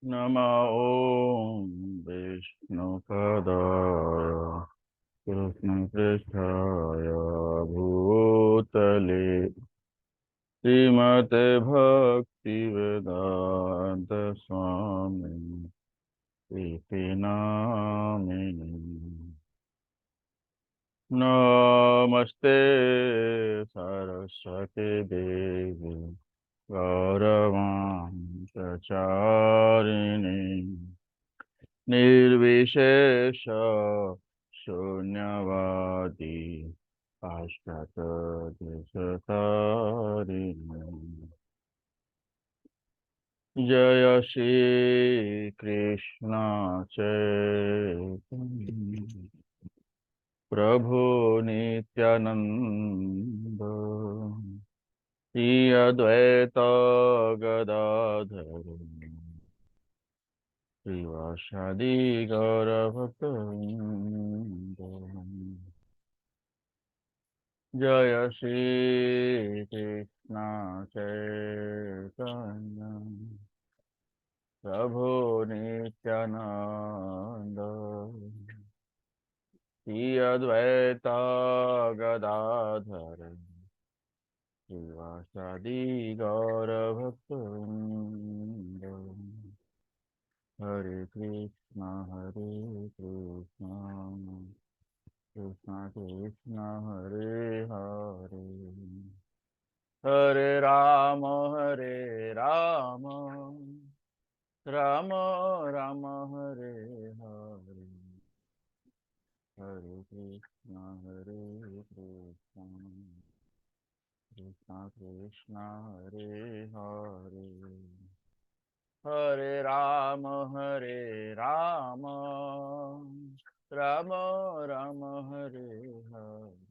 नमः ॐ विष्णुपदाय कृष्णपृष्ठाय भूतले श्रीमते भक्तिवेदान्त स्वामी इति नामिने। नमस्ते सरस्वती देवी गौरवाणी प्रचारिणी निर्विशेष शून्यवादी पाश्चात्य जय श्री कृष्ण चैतन्य प्रभु नित्यानंद श्री अद्वैत गदाधर श्रीवासादि गौरभक्तवृंद। जय श्री कृष्ण चैतन्य प्रभु नित्यानंद श्री अद्वैत गदाधर श्रीवासादि गौरभक्तवृंद। हरे कृष्ण कृष्ण कृष्ण हरे हरे, हरे राम राम राम हरे हरे, हरे कृष्ण कृष्ण कृष्ण हरे हरे, हरे राम राम राम हरे हरे,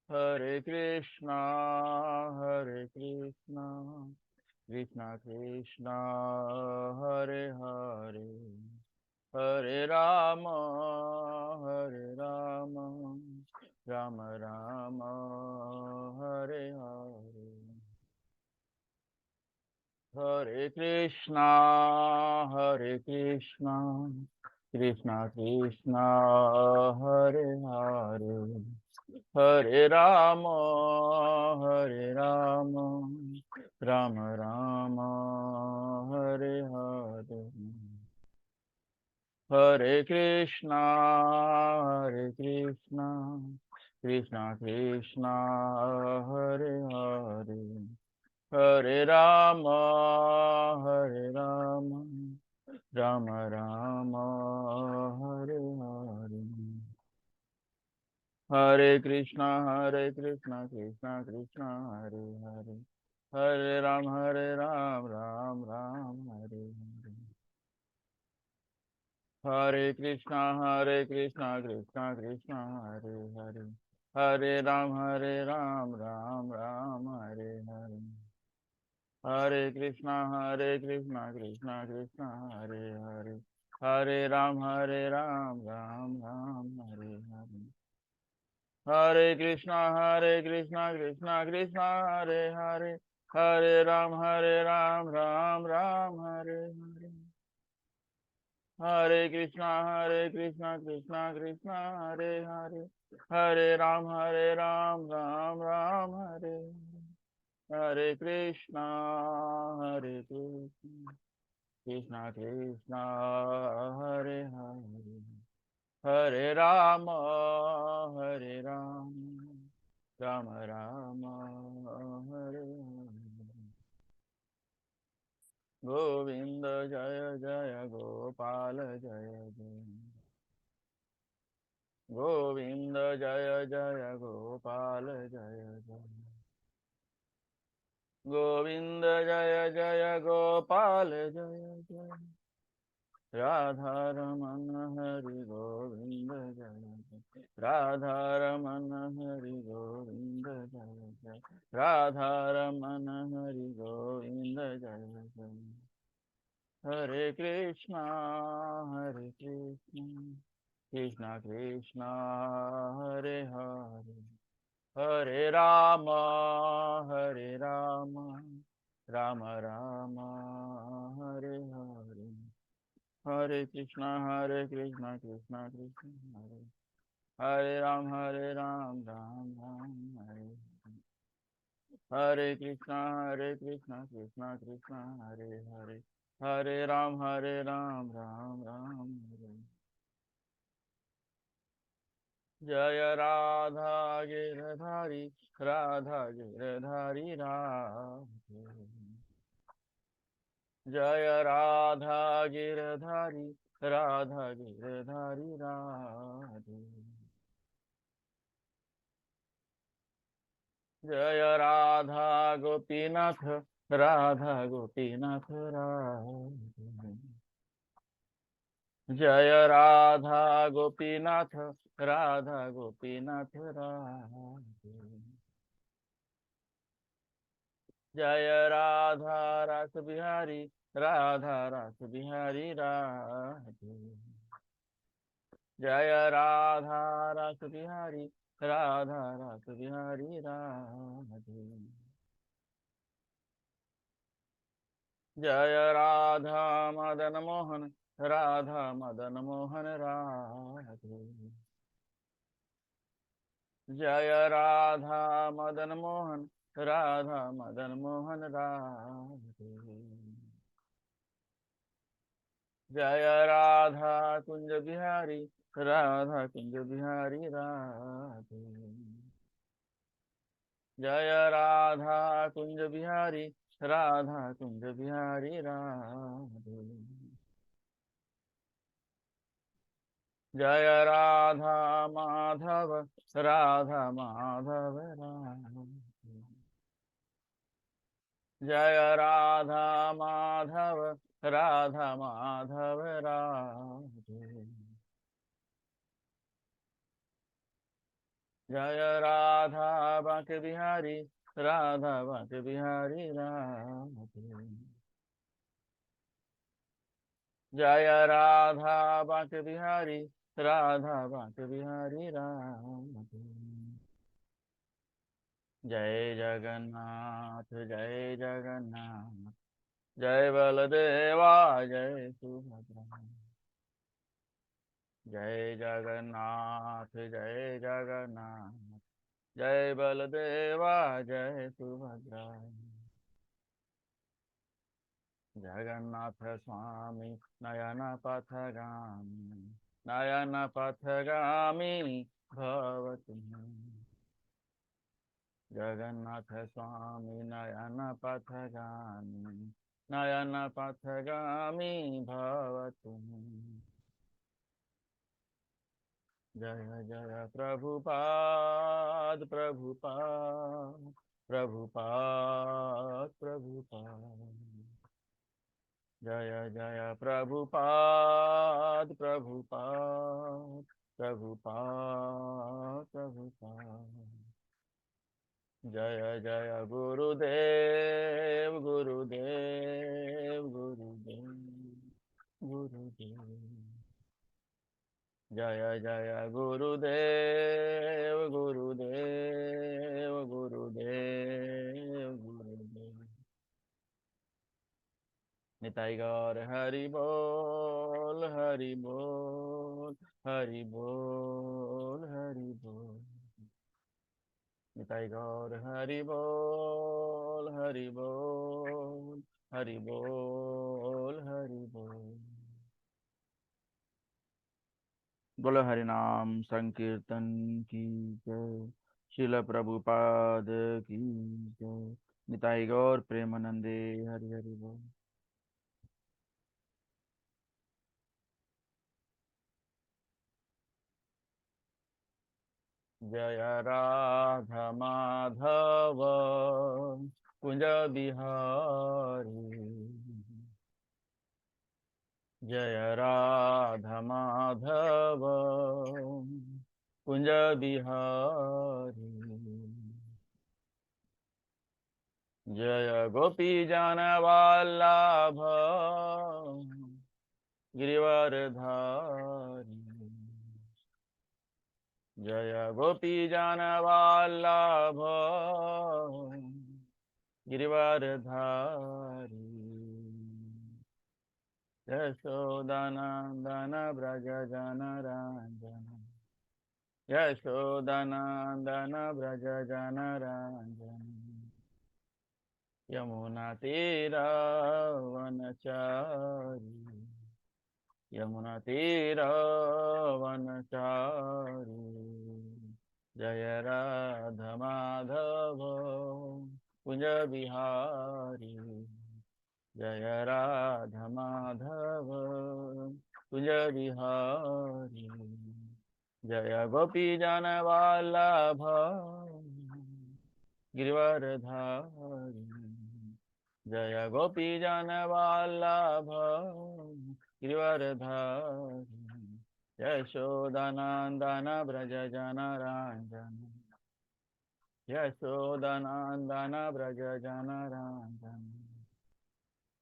हरे कृष्णा कृष्ण कृष्ण हरे हरे, हरे राम राम राम हरे हरे, हरे कृष्णा कृष्ण कृष्ण हरे हरे, हरे राम राम राम हरे हरे, हरे कृष्णा कृष्ण कृष्ण हरे हरे, हरे राम राम राम हरे हरे, हरे कृष्णा कृष्ण कृष्ण हरे हरे, हरे राम राम हरे हरे, हरे कृष्णा कृष्ण कृष्ण हरे हरे, हरे राम राम हरे हरे, हरे कृष्णा कृष्ण कृष्ण हरे हरे, हरे राम राम हरे हरे, हरे कृष्णा कृष्ण कृष्ण हरे हरे, हरे राम राम हरे हरे, हरे कृष्णा कृष्ण कृष्ण हरे हरे, हरे राम राम हरे हरे, हरे कृष्णा कृष्ण कृष्ण हरे हरे, हरे राम राम राम हरे हरे, गोविंद जय जय गोपाल जय जय, गोविंद जय जय गोपाल जय जय, गोविंद जय जय गोपाल जय जय, राधा रमन हरि गोविंद जय जय, राधा रमन हरि गोविंद जय जय, राधा रमन हरि गोविंद जय जय, हरे कृष्णा कृष्ण कृष्ण हरे हरे, हरे राम राम राम हरे हरे, हरे कृष्णा कृष्णा कृष्ण हरे हरे, हरे राम राम राम हरे हरे, हरे कृष्णा कृष्णा कृष्णा हरे हरे, हरे राम राम राम हरे। जय राधा गिरधारी, राधा गिरधारी राधे, जय राधा गिरधारी, राधा गिरधारी राधे, जय राधा गोपीनाथ, राधा गोपीनाथ राधे, जय राधा गोपीनाथ, राधा गोपीनाथ राधे, जय राधा रस बिहारी, राधा रस बिहारी राधे, जय राधा रस बिहारी, राधा रस बिहारी राधे, जय राधा मदन मोहन, राधा मदन मोहन राधे, जय राधा मदन मोहन, राधा मदन मोहन राधे, जय राधा कुंज बिहारी, राधा कुंज बिहारी राधे, जय राधा कुंज बिहारी, राधा कुंज बिहारी राधे, जय राधा माधव, राधा माधव राधे, जय राधा माधव, राधा माधव राधे, जय राधा बांके बिहारी, राधा बांके बिहारी राधे, जय राधा बांके बिहारी, राधा बांके बिहारी राधे, जय जगन्नाथ जय जगन्नाथ, जय बलदेवा जय सुभद्रा, जय जगन्नाथ जय जगन्नाथ, जय बलदेवा जय सुभद्रा, जगन्नाथ स्वामी नयन पथगामी, नयन पथगामी भव तुम्हें, जगन्नाथ स्वामी नयन पथगामी, नयन पथगामी भव तुम्हें, जय जय प्रभुपाद प्रभुपाद, प्रभुपाद प्रभुपाद, जय जय प्रभुपाद प्रभुपाद, प्रभुपाद प्रभुपाद, जय जय गुरुदेव गुरुदेव गुरुदेव गुरुदेव, जय जय गुरुदेव गुरुदेव गुरुदेव गुरुदेव, निताई गौर हरि बोल हरि बोल, हरि बोल हरि बोल, निताई गौर हरि बोल हरि बोल, हरि बोल हरि बोल, बोलो हरि नाम संकीर्तन की जय, शिल प्रभुपाद की जय, निताई गौर प्रेमानंदे हरि हरि बोल। जय राधा माधव कुंज बिहारी, जय राधा माधव कुंज बिहारी, जय गोपी जन वल्लभ गिरिवरधारी, जय गोपी जन वल्लभ गिरिवरधारी यशोदानंदन व्रज जनरंजन यशोदानंदन व्रज जनरंजन यमुना तीरावनचारी यमुना तीरावनचारी जय राधा माधव कुंज बिहारी जय राधा माधव कुंज बिहारी जय गोपी जन वल्लभ गिरिवरधारी जय गोपी जन वल्लभ गिरिवरधारी यशोदानंदन व्रज जनरंजन यशोदानंदन व्रज जनरंजन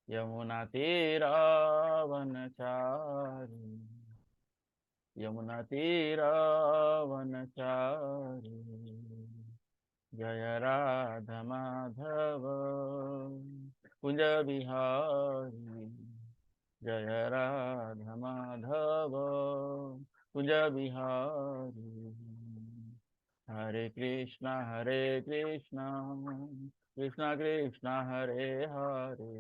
यमुना तीरावनचारी यमुना तीरावनचारी जय राधा माधव कुंज बिहारी जय राधा माधव कुंज बिहारी हरे कृष्णा कृष्ण कृष्ण हरे हरे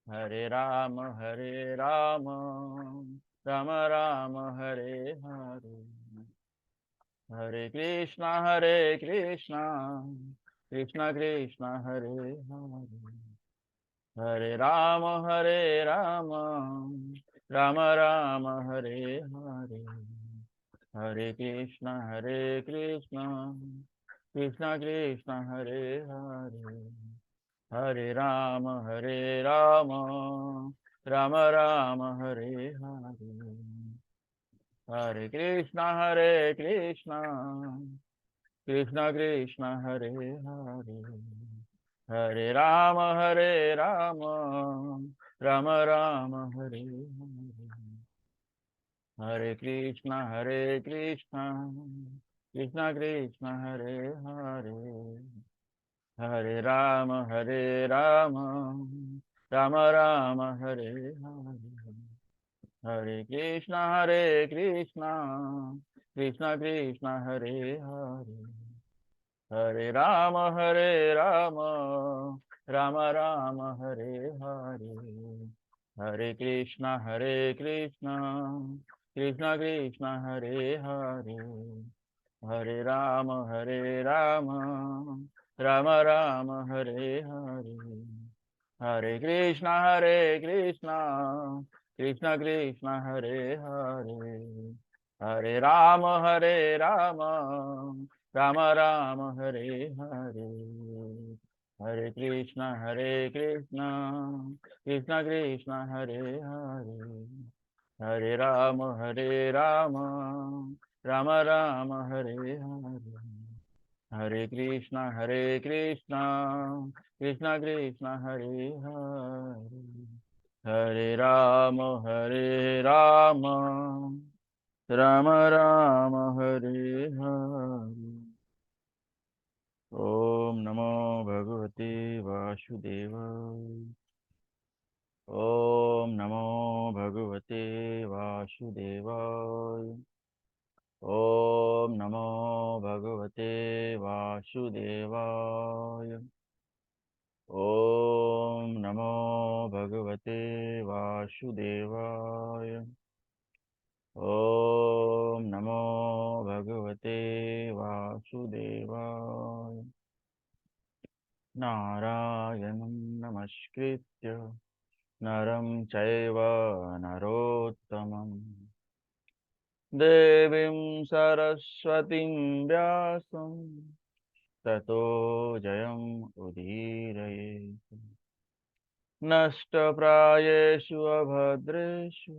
हरे राम राम राम हरे हरे हरे कृष्णा कृष्ण कृष्ण हरे हरे हरे राम राम हरे हरे हरे कृष्णा कृष्ण कृष्ण हरे हरे हरे राम राम हरे हरे हरे कृष्णा कृष्ण कृष्ण हरे हरे हरे राम राम हरे हरे हरे कृष्णा कृष्ण हरे हरे हरे राम राम हरे हरे हरे कृष्णा कृष्ण हरे हरे हरे राम राम हरे हरे हरे कृष्णा कृष्ण हरे हरे हरे राम राम हरे हरे हरे कृष्णा कृष्ण हरे हरे हरे राम राम हरे हरे हरे कृष्णा कृष्ण हरे हरे हरे राम राम हरे हरे हरे कृष्णा कृष्ण हरे हरे हरे राम राम हरे हरे ओम नमो भगवते वासुदेवाय ओम नमो भगवते वासुदेवाय ओम नमो भगवते वासुदेवाय ओम नमो भगवते वासुदेवाय ओम नमो भगवते वासुदेवाय नारायणं नमस्कृत्य नरं चैव नरोत्तमं देवीं सरस्वतीं व्यासं ततो जयम् उदीरयेत् नष्टप्रायेषु अभद्रेषु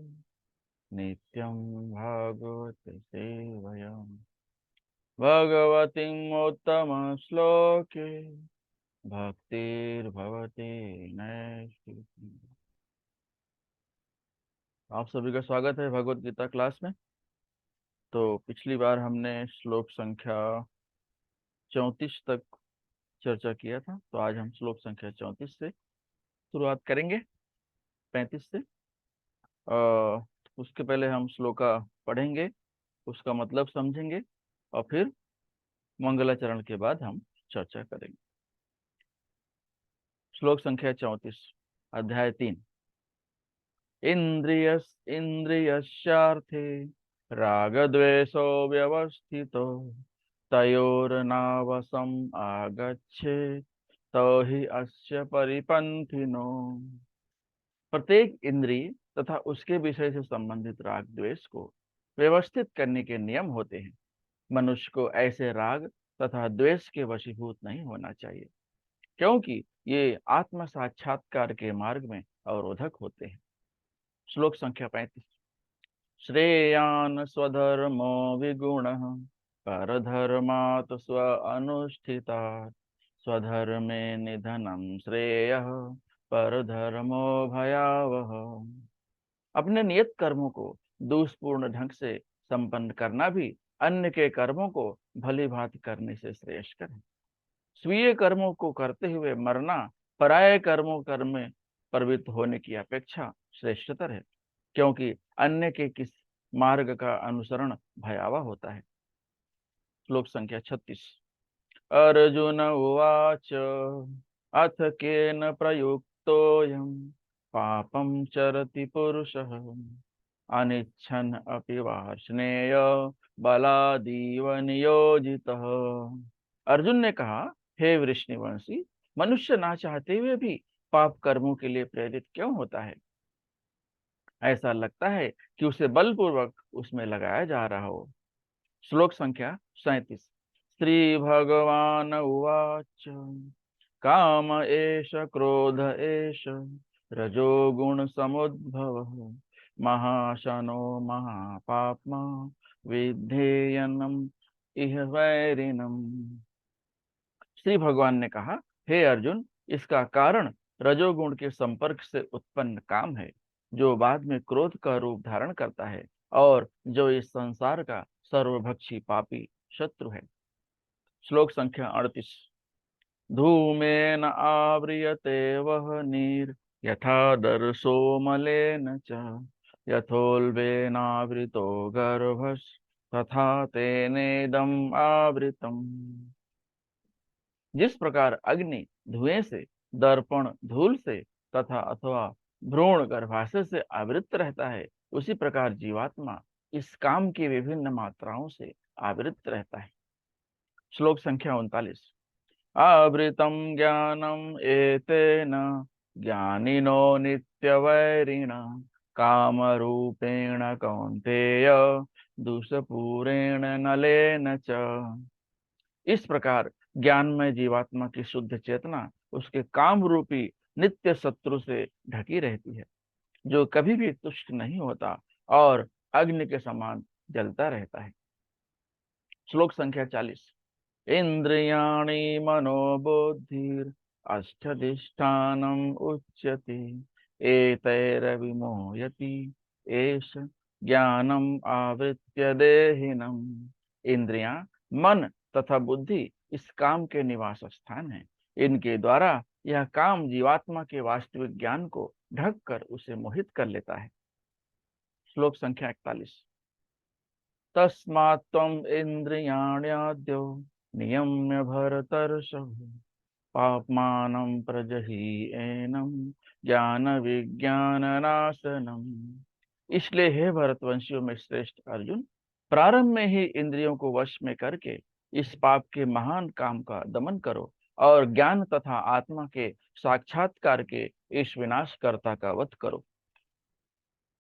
नित्यं भागवत सेवया भगवतीम् उत्तमश्लोके भक्तिर्भवति नैष्ठिकी। आप सभी का स्वागत है भगवत गीता क्लास में। तो पिछली बार हमने श्लोक संख्या 34 तक चर्चा किया था। तो आज हम श्लोक संख्या 34 से शुरुआत करेंगे, 35 से। उसके पहले हम श्लोका पढ़ेंगे, उसका मतलब समझेंगे, और फिर मंगलाचरण के बाद हम चर्चा करेंगे। श्लोक संख्या 34, अध्याय 3। इंद्रियस्यार्थे रागद्वेषो व्यवस्थितो तयोर्नावसम् आगच्छे तो ही अस्य परिपंथिनो। प्रत्येक इंद्रिय तथा उसके विषय से संबंधित राग द्वेष को व्यवस्थित करने के नियम होते हैं। मनुष्य को ऐसे राग तथा द्वेष के वशीभूत नहीं होना चाहिए, क्योंकि ये आत्म साक्षात्कार के मार्ग में अवरोधक होते हैं। श्लोक संख्या 35। श्रेयान् स्वधर्मो विगुणः परधर्मात् स्व अनुष्ठितात् स्वधर्मे निधनं श्रेयः परधर्मो भयावह। अपने नियत कर्मों को दोषपूर्ण ढंग से संपन्न करना भी अन्य के कर्मों को भली भांति करने से श्रेयस्कर है। स्वीय कर्मों को करते हुए मरना पराये कर्मों कर्म में प्रवृत्त होने की अपेक्षा श्रेष्ठतर है, क्योंकि अन्य के किस मार्ग का अनुसरण भयावह होता है। श्लोक संख्या 36। अर्जुन उवाच अथ केन प्रयुक्तोऽयं पापं चरति पुरुषः अनिच्छन् अपि वार्ष्णेय बलादीव नियोजितः। अर्जुन ने कहा, हे वृष्णिवंशी, मनुष्य ना चाहते हुए भी पाप कर्मों के लिए प्रेरित क्यों होता है? ऐसा लगता है कि उसे बलपूर्वक उसमें लगाया जा रहा हो। श्लोक संख्या 37। श्री भगवान उवाच काम एष क्रोध एष रजोगुण समुद्भव महाशनो महापाप्मा विधेयनम इह वैरिणम। श्री भगवान ने कहा, हे अर्जुन, इसका कारण रजोगुण के संपर्क से उत्पन्न काम है, जो बाद में क्रोध का रूप धारण करता है और जो इस संसार का सर्वभक्षी पापी शत्रु है। श्लोक संख्या 38। धूमेन आव्रियते वह्निर् यथा दर्शो मलेन च यथोल्बेनावृतो गर्भस् तथा तेनेदम् आवृतम्। जिस प्रकार अग्नि धुएं से, दर्पण धूल से तथा अथवा भ्रूण गर्भाशय से आवृत रहता है, उसी प्रकार जीवात्मा इस काम की विभिन्न मात्राओं से आवृत रहता है। श्लोक संख्या 39। आवृतम ज्ञानम एतेन ज्ञानिनो नित्यवैरिण काम रूपेण कौन्तेय दुष्पूरेण नलेन च। इस प्रकार ज्ञान में जीवात्मा की शुद्ध चेतना उसके काम रूपी नित्य शत्रु से ढकी रहती है, जो कभी भी तुष्ट नहीं होता और अग्नि के समान जलता रहता है। श्लोक संख्या 40। इंद्रियाणि मनोबुद्धिर अष्टधिष्ठानम उच्यते एतैर्विमोहयति एष ज्ञानम आवृत्य देहिनम। इंद्रियां, मन तथा बुद्धि इस काम के निवास स्थान है। इनके द्वारा यह काम जीवात्मा के वास्तविक ज्ञान को ढक कर उसे मोहित कर लेता है। श्लोक संख्या 41। तस्मात् त्वम् इंद्रियाण्याद्यो नियम्य भरतर्षभ पाप्मानं प्रजहीएनं ज्ञान विज्ञान नाशनम। इसलिए हे भरतवंशियों में श्रेष्ठ अर्जुन, प्रारंभ में ही इंद्रियों को वश में करके इस पाप के महान काम का दमन करो और ज्ञान तथा आत्मा के साक्षात्कार के इस विनाशकर्ता का वध करो।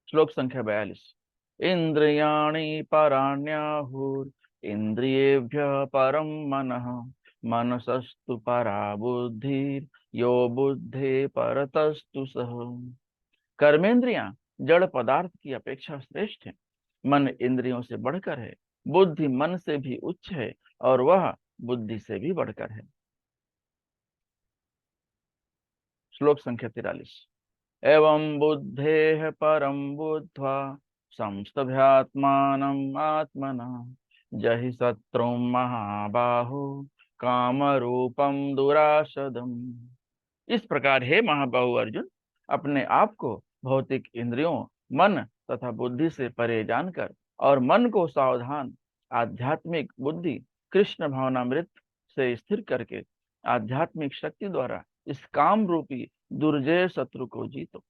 श्लोक संख्या 42। इंद्रियाणि पराण्याहुर इंद्रियेभ्यः परम मनः मनसस्तु परा बुद्धि यो बुद्धे परतस्तु सह। कर्मेंद्रियां जड़ पदार्थ की अपेक्षा श्रेष्ठ है, मन इंद्रियों से बढ़कर है, बुद्धि मन से भी उच्च है और वह बुद्धि से भी बढ़कर है। श्लोक संख्या 43। एवं बुद्धेः परं बुद्ध्वा संस्तभ्यात्मानम् आत्मना जहि शत्रुं महाबाहो काम रूपम दुराशदम। इस प्रकार हे महाबाहु अर्जुन, अपने आप को भौतिक इंद्रियों, मन तथा बुद्धि से परे जानकर और मन को सावधान आध्यात्मिक बुद्धि कृष्ण भावनामृत से स्थिर करके आध्यात्मिक शक्ति द्वारा इस काम रूपी दुर्जय शत्रु को जीतो।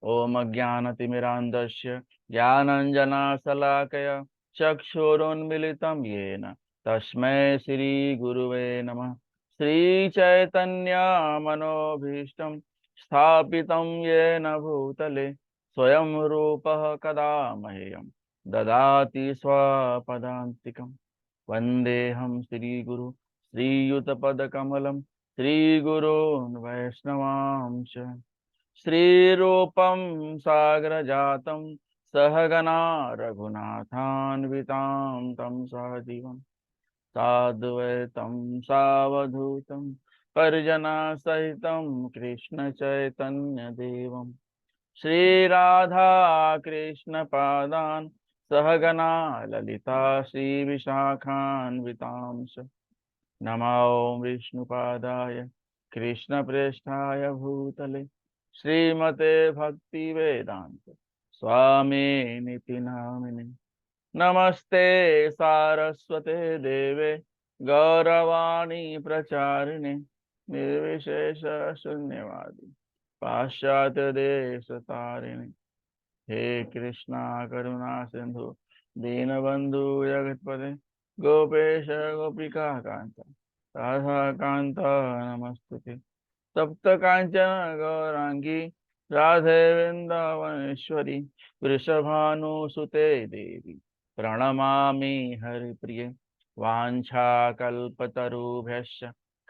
ओम अज्ञानतिमिरान्धस्य ज्ञानाञ्जनशलाकया चक्षुरुन्मीलितं येन तस्मै श्रीगुरुवे नमः। श्रीचैतन्यमनोभीष्टं स्थापितं येन भूतले स्वयं रूपः कदा मह्यं ददाति स्वपदान्तिकम्। वन्देऽहं श्रीगुरु श्रीयुतपदकमलं श्रीगुरून् वैष्णवांश्च। श्रीरूपं सागरजातं सहगना रघुनाथान्वितां तं सहजीवं साद्वैतं सावधूतं परिजनसहितं कृष्णचैतन्यदेवं श्रीराधा कृष्णपादान् सहगना ललिता श्रीविशाखान्वितांश्च। नमो विष्णुपादाय कृष्णप्रेष्ठाय भूतले श्रीमते भक्ति वेदांत स्वामी निति नामिने। नमस्ते सारस्वते देवे गौरवाणी प्रचारिणे निर्विशेष शून्यवादी पाश्चात्य देश तारिणे। हे कृष्णा करुणा सिंधु दीनबंधु जगतपते गोपेश गोपिका कांता राधा कांता नमस्तुते। तप्त कांचन गौरांगी राधे वृंदावनेश्वरी वृषभानुसुते देवी प्रणमामि हरिप्रिये। वाञ्छाकल्पतरुभ्यश्च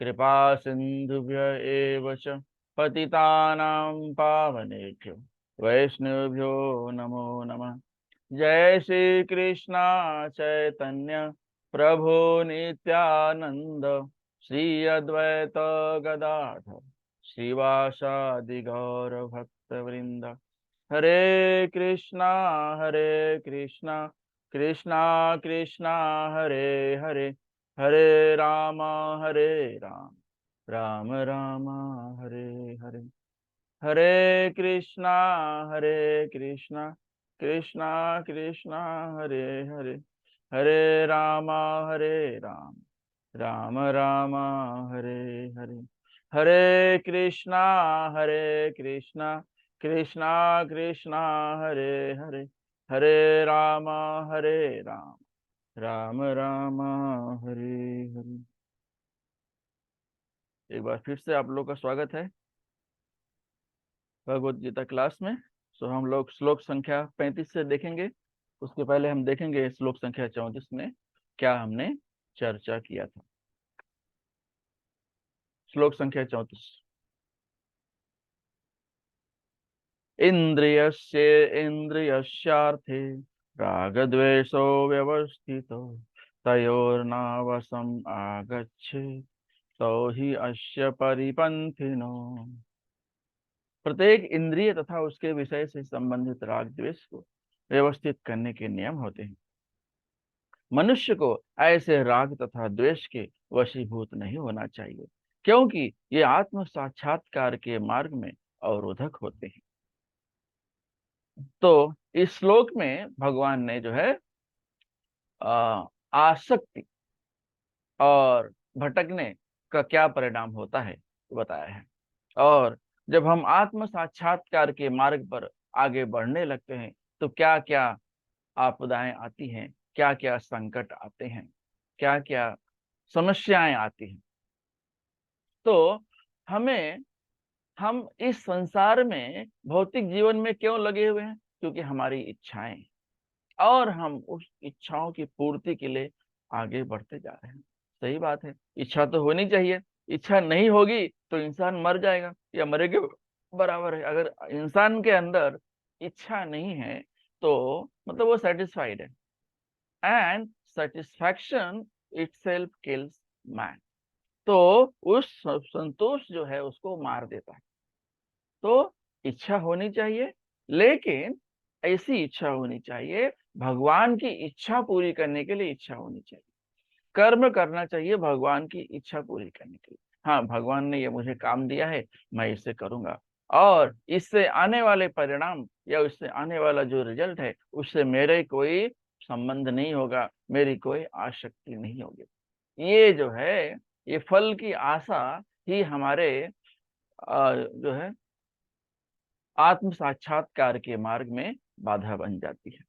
कृपा सिन्धुभ्य एव च पतितानां पावनेभ्यो वैष्णवेभ्यो नमो नमः। जय श्री कृष्णा चैतन्य प्रभु नित्यानंद श्री अद्वैत गदाधर श्रीवासादि गौर भक्त वृंद। हरे कृष्णा कृष्णा कृष्णा हरे हरे, हरे राम राम राम हरे हरे। हरे कृष्णा कृष्णा कृष्णा हरे हरे, हरे राम राम राम हरे हरे। हरे कृष्णा कृष्णा कृष्णा हरे हरे, हरे राम राम राम हरे हरे। एक बार फिर से आप लोग का स्वागत है भगवत गीता क्लास में। सो हम लोग श्लोक संख्या 35 से देखेंगे। उसके पहले हम देखेंगे श्लोक संख्या 34 में क्या हमने चर्चा किया था। श्लोक संख्या 34। इन्द्रियस्यार्थे रागद्वेषो व्यवस्थितो तयोर्नावसम् आगच्छेत् तो ही अस्य परिपन्थिनो। प्रत्येक इंद्रिय तथा उसके विषय से संबंधित राग द्वेष को व्यवस्थित करने के नियम होते हैं। मनुष्य को ऐसे राग तथा द्वेष के वशीभूत नहीं होना चाहिए, क्योंकि ये आत्म साक्षात्कार के मार्ग में अवरोधक होते हैं। तो इस श्लोक में भगवान ने जो है आसक्ति और भटकने का क्या परिणाम होता है बताया है। और जब हम आत्म साक्षात्कार के मार्ग पर आगे बढ़ने लगते हैं तो क्या क्या आपदाएं आती हैं, क्या क्या संकट आते हैं, क्या क्या समस्याएं आती हैं। तो हम इस संसार में भौतिक जीवन में क्यों लगे हुए हैं? क्योंकि हमारी इच्छाएं, और हम उस इच्छाओं की पूर्ति के लिए आगे बढ़ते जा रहे हैं। सही बात है, इच्छा तो होनी चाहिए। इच्छा नहीं होगी तो इंसान मर जाएगा या मरे के बराबर है। अगर इंसान के अंदर इच्छा नहीं है तो मतलब वो सेटिस्फाइड है, and satisfaction itself kills man. तो उस संतोष जो है उसको मार देता है। तो इच्छा होनी चाहिए, लेकिन ऐसी इच्छा होनी चाहिए, भगवान की इच्छा पूरी करने के लिए इच्छा होनी चाहिए। कर्म करना चाहिए भगवान की इच्छा पूरी करने के लिए। हाँ, भगवान ने ये मुझे काम दिया है, मैं इसे करूंगा, और इससे आने वाले परिणाम या उससे आने वाला जो रिजल्ट है उससे मेरे कोई संबंध नहीं होगा, मेरी कोई आसक्ति नहीं होगी। ये जो है, ये फल की आशा ही हमारे जो है आत्म साक्षात्कार के मार्ग में बाधा बन जाती है।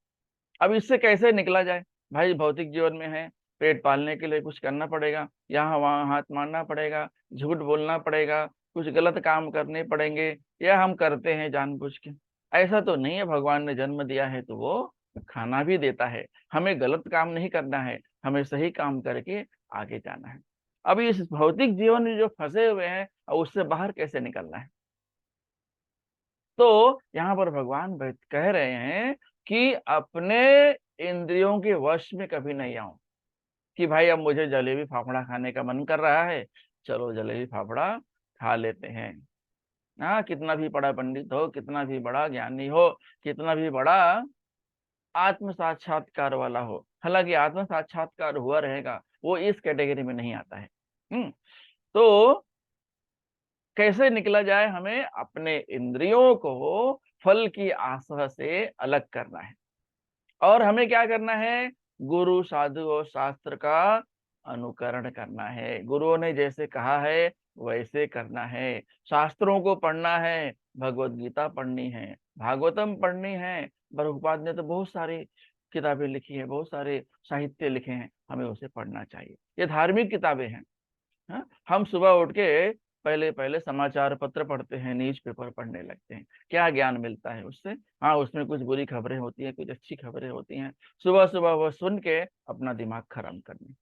अब इससे कैसे निकला जाए? भाई भौतिक जीवन में है, पेट पालने के लिए कुछ करना पड़ेगा, यहाँ वहाँ हाथ मारना पड़ेगा, झूठ बोलना पड़ेगा, कुछ गलत काम करने पड़ेंगे, या हम करते हैं जानबूझ के? ऐसा तो नहीं है। भगवान ने जन्म दिया है तो वो खाना भी देता है। हमें गलत काम नहीं करना है, हमें सही काम करके आगे जाना है। अब इस भौतिक जीवन में जो फंसे हुए हैं, और उससे बाहर कैसे निकलना है? तो यहाँ पर भगवान कह रहे हैं कि अपने इंद्रियों के वश में कभी नहीं आऊं, कि भाई अब मुझे जलेबी फाफड़ा खाने का मन कर रहा है, चलो जलेबी फाफड़ा खा लेते हैं। हाँ, कितना भी बड़ा पंडित हो, कितना भी बड़ा ज्ञानी हो, कितना भी बड़ा आत्म साक्षात्कार वाला हो, हालांकि आत्म साक्षात्कार हुआ रहेगा, वो इस कैटेगरी में नहीं आता है। तो कैसे निकला जाए? हमें अपने इंद्रियों को फल की आशा से अलग करना है, और हमें क्या करना है? गुरु साधु और शास्त्र का अनुकरण करना है। गुरुओं ने जैसे कहा है वैसे करना है। शास्त्रों को पढ़ना है, भगवत गीता पढ़नी है, भागवतम पढ़नी है। प्रभुपाद ने तो बहुत सारी किताबें लिखी है, बहुत सारे साहित्य लिखे हैं, हमें उसे पढ़ना चाहिए। ये धार्मिक किताबें हैं। हाँ? हम सुबह उठ के पहले पहले समाचार पत्र पढ़ते हैं, न्यूज पेपर पढ़ने लगते हैं, क्या ज्ञान मिलता है उससे? हाँ, उसमें कुछ बुरी खबरें होती हैं, कुछ अच्छी खबरें होती हैं। सुबह सुबह वो सुन के अपना दिमाग खराब करने,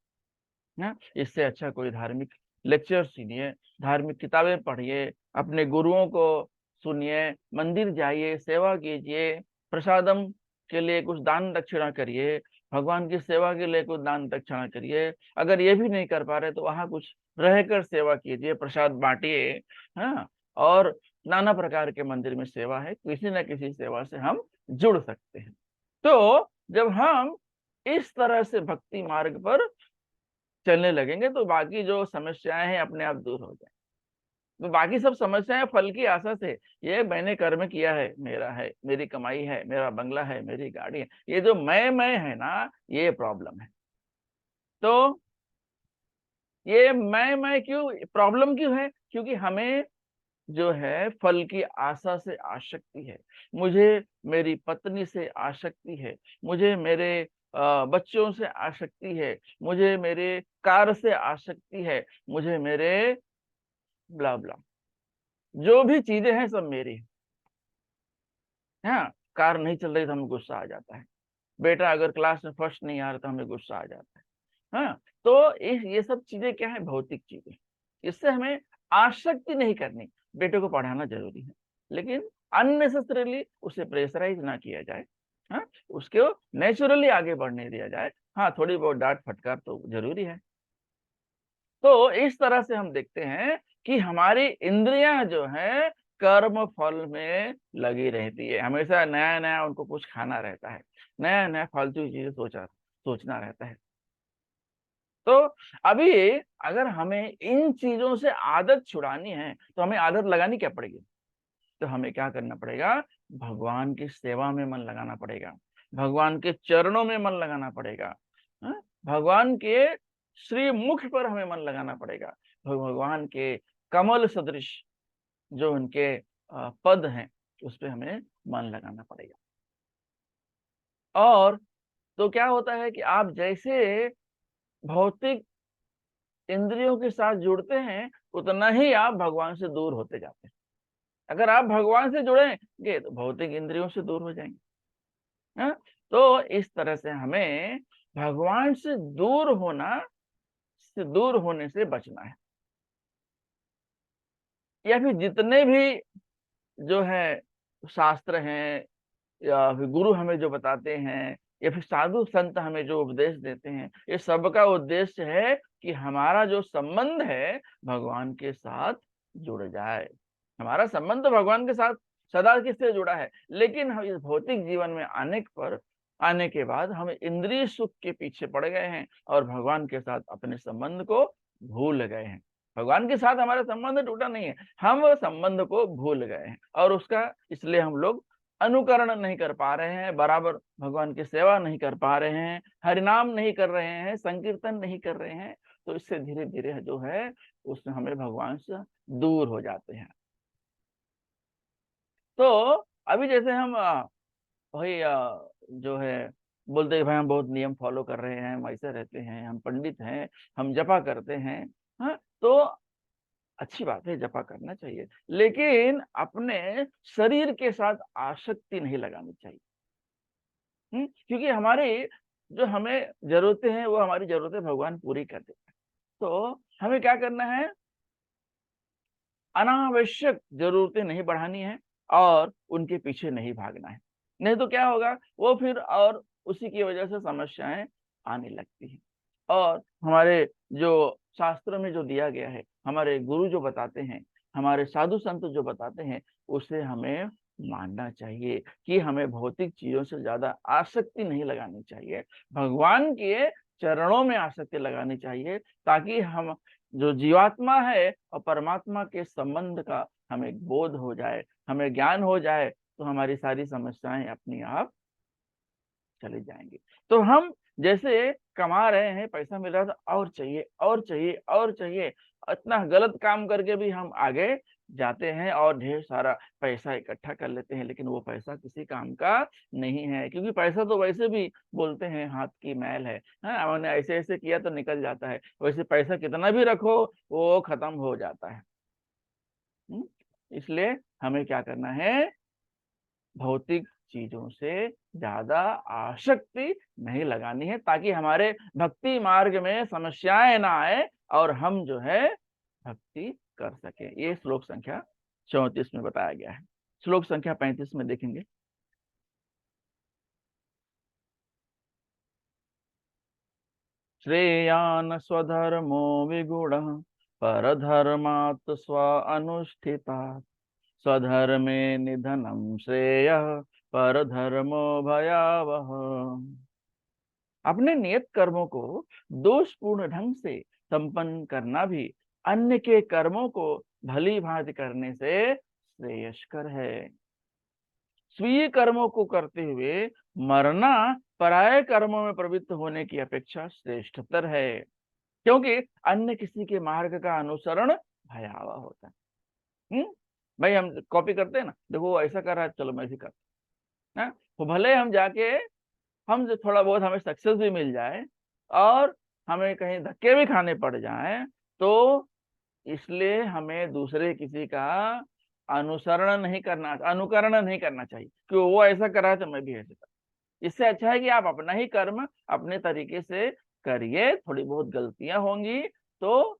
ना, इससे अच्छा कोई धार्मिक लेक्चर सुनिए, धार्मिक किताबें पढ़िए, अपने गुरुओं को सुनिए, मंदिर जाइए, सेवा कीजिए, प्रसादम के लिए कुछ दान दक्षिणा करिए, भगवान की सेवा के लिए कुछ दान दक्षिणा करिए। अगर ये भी नहीं कर पा रहे तो वहां कुछ रहकर सेवा कीजिए, प्रसाद बांटिए। हाँ, और नाना प्रकार के मंदिर में सेवा है, किसी न किसी सेवा से हम जुड़ सकते हैं। तो जब हम इस तरह से भक्ति मार्ग पर चलने लगेंगे तो बाकी जो समस्याएं हैं अपने आप दूर हो जाए। तो बाकी सब समस्याएं फल की आशा से, ये मैंने कर्म किया है, मेरा है, मेरी कमाई है, मेरा बंगला है, मेरी गाड़ी है, ये जो मैं है ना, ये प्रॉब्लम है। तो ये मैं क्यों प्रॉब्लम क्यों है? क्योंकि हमें जो है फल की आशा से आसक्ति है। मुझे मेरी पत्नी से आसक्ति है, मुझे मेरे बच्चों से आसक्ति है, मुझे मेरे कार से आसक्ति है, मुझे मेरे ब्ला ब्ला, जो भी चीजें हैं सब मेरी हैं। हाँ, कार नहीं चल रही तो हमें गुस्सा आ जाता है, बेटा अगर क्लास में फर्स्ट नहीं आ रहा तो हमें गुस्सा आ जाता है। हाँ, तो ये सब चीजें क्या है? भौतिक चीजें। इससे हमें आसक्ति नहीं करनी। बेटे को पढ़ाना जरूरी है, लेकिन अननेसेसरीली उसे प्रेशराइज ना किया जाए। हाँ, उसको नेचुरली आगे बढ़ने दिया जाए। हाँ, थोड़ी बहुत डांट फटकार तो जरूरी है। तो इस तरह से हम देखते हैं कि हमारी इंद्रियां जो है कर्म फल में लगी रहती है, हमेशा नया नया उनको कुछ खाना रहता है, नया नया फालतू चीजें सोचना रहता है। तो अभी अगर हमें इन चीजों से आदत छुड़ानी है तो हमें आदत लगानी क्या पड़ेगी? तो हमें क्या करना पड़ेगा? भगवान की सेवा में मन लगाना पड़ेगा, भगवान के चरणों में मन लगाना पड़ेगा। हाँ? भगवान के श्री मुख पर हमें मन लगाना पड़ेगा, भगवान के कमल सदृश जो उनके पद हैं उस पे हमें मन लगाना पड़ेगा। और तो क्या होता है कि आप जैसे भौतिक इंद्रियों के साथ जुड़ते हैं उतना ही आप भगवान से दूर होते जाते हैं। अगर आप भगवान से जुड़ेंगे तो भौतिक इंद्रियों से दूर हो जाएंगे। हाँ? तो इस तरह से हमें भगवान से दूर होने से बचना है। या फिर जितने भी जो है शास्त्र हैं, या फिर गुरु हमें जो बताते हैं, या फिर साधु संत हमें जो उपदेश देते हैं, ये सबका उद्देश्य है कि हमारा जो संबंध है भगवान के साथ जुड़ जाए। हमारा संबंध तो भगवान के साथ सदा किससे जुड़ा है, लेकिन हम इस भौतिक जीवन में आने पर आने के बाद हम इंद्रिय सुख के पीछे पड़ गए हैं और भगवान के साथ अपने संबंध को भूल गए हैं। भगवान के साथ हमारा संबंध टूटा नहीं है, हम संबंध को भूल गए हैं और उसका इसलिए हम लोग अनुकरण नहीं कर पा रहे हैं, बराबर भगवान की सेवा नहीं कर पा रहे हैं, हरिनाम नहीं कर रहे हैं, संकीर्तन नहीं कर रहे हैं। तो इससे धीरे धीरे जो है उसमें हमें भगवान से दूर हो जाते हैं। तो अभी जैसे हम भाई जो है बोलते हैं भाई हम बहुत नियम फॉलो कर रहे हैं, हम ऐसे रहते हैं, हम पंडित हैं, हम जपा करते हैं। हाँ, तो अच्छी बात है, जपा करना चाहिए, लेकिन अपने शरीर के साथ आसक्ति नहीं लगानी चाहिए। क्योंकि हमारी जो हमें जरूरतें हैं वो हमारी जरूरतें भगवान पूरी कर देते हैं। तो हमें क्या करना है, अनावश्यक जरूरतें नहीं बढ़ानी है और उनके पीछे नहीं भागना है। नहीं तो क्या होगा, वो फिर और उसी की वजह से समस्याएं आने लगती हैं। और हमारे जो शास्त्रों में जो दिया गया है, हमारे गुरु जो बताते हैं, हमारे साधु संत जो बताते हैं, उसे हमें मानना चाहिए कि हमें भौतिक चीजों से ज्यादा आसक्ति नहीं लगानी चाहिए, भगवान के चरणों में आसक्ति लगानी चाहिए, ताकि हम जो जीवात्मा है और परमात्मा के संबंध का हमें बोध हो जाए, हमें ज्ञान हो जाए, तो हमारी सारी समस्याएं अपनी आप चले जाएंगे। तो हम जैसे कमा रहे हैं, पैसा मिल रहा है, तो और चाहिए और चाहिए और चाहिए, इतना गलत काम करके भी हम आगे जाते हैं और ढेर सारा पैसा इकट्ठा कर लेते हैं, लेकिन वो पैसा किसी काम का नहीं है, क्योंकि पैसा तो वैसे भी बोलते हैं हाथ की मैल है। हाँ, हमने ऐसे ऐसे किया तो निकल जाता है, वैसे पैसा कितना भी रखो वो खत्म हो जाता है। इसलिए हमें क्या करना है, भौतिक चीजों से ज्यादा आसक्ति नहीं लगानी है, ताकि हमारे भक्ति मार्ग में समस्याएं ना आए और हम जो है भक्ति कर सके। ये श्लोक संख्या 34 में बताया गया है। श्लोक संख्या 35 में देखेंगे। श्रेयान स्वधर्मो विगुण परधर्मात् स्व अनुष्ठिता स्वधर्मे निधनम श्रेय परधर्मो भयावह। अपने नियत कर्मों को दोषपूर्ण ढंग से संपन्न करना भी अन्य के कर्मों को भली भांति करने से श्रेयस्कर है। स्वीय कर्मों को करते हुए मरना पराये कर्मों में प्रवृत्त होने की अपेक्षा श्रेष्ठतर है, क्योंकि अन्य किसी के मार्ग का अनुसरण भयावह होता है। भाई हम कॉपी करते हैं ना, देखो वो ऐसा कर रहा है, चलो मैं भी करता हूं। तो भले हम जाके हम जो थोड़ा बहुत हमें सक्सेस भी मिल जाए और हमें कहीं धक्के भी खाने पड़ जाएं, तो इसलिए हमें दूसरे किसी का अनुकरण नहीं करना चाहिए कि वो ऐसा कर रहा है तो मैं भी ऐसे कर। इससे अच्छा है कि आप अपना ही कर्म अपने तरीके से करिए, थोड़ी बहुत गलतियां होंगी तो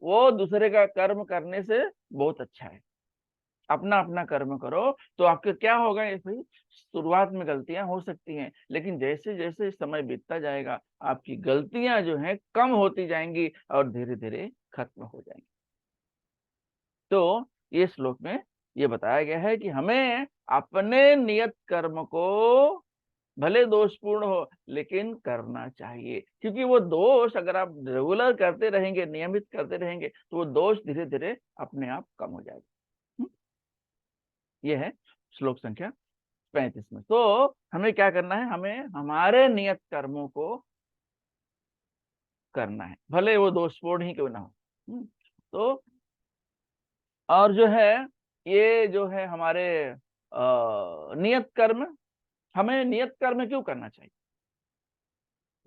वो दूसरे का कर्म करने से बहुत अच्छा है। अपना अपना कर्म करो तो आपके क्या होगा, ये भाई शुरुआत में गलतियां हो सकती हैं, लेकिन जैसे जैसे समय बीतता जाएगा आपकी गलतियां जो हैं कम होती जाएंगी और धीरे धीरे खत्म हो जाएंगी। तो ये श्लोक में ये बताया गया है कि हमें अपने नियत कर्म को भले दोषपूर्ण हो लेकिन करना चाहिए, क्योंकि वो दोष अगर आप रेगुलर करते रहेंगे, नियमित करते रहेंगे, तो वो दोष धीरे धीरे अपने आप कम हो जाएगा। ये है श्लोक संख्या 35 में। तो हमें क्या करना है, हमें हमारे नियत कर्मों को करना है, भले वो दोषपूर्ण ही क्यों ना हो। तो और जो है ये जो है हमारे नियत कर्म, हमें नियत कर्म क्यों करना चाहिए,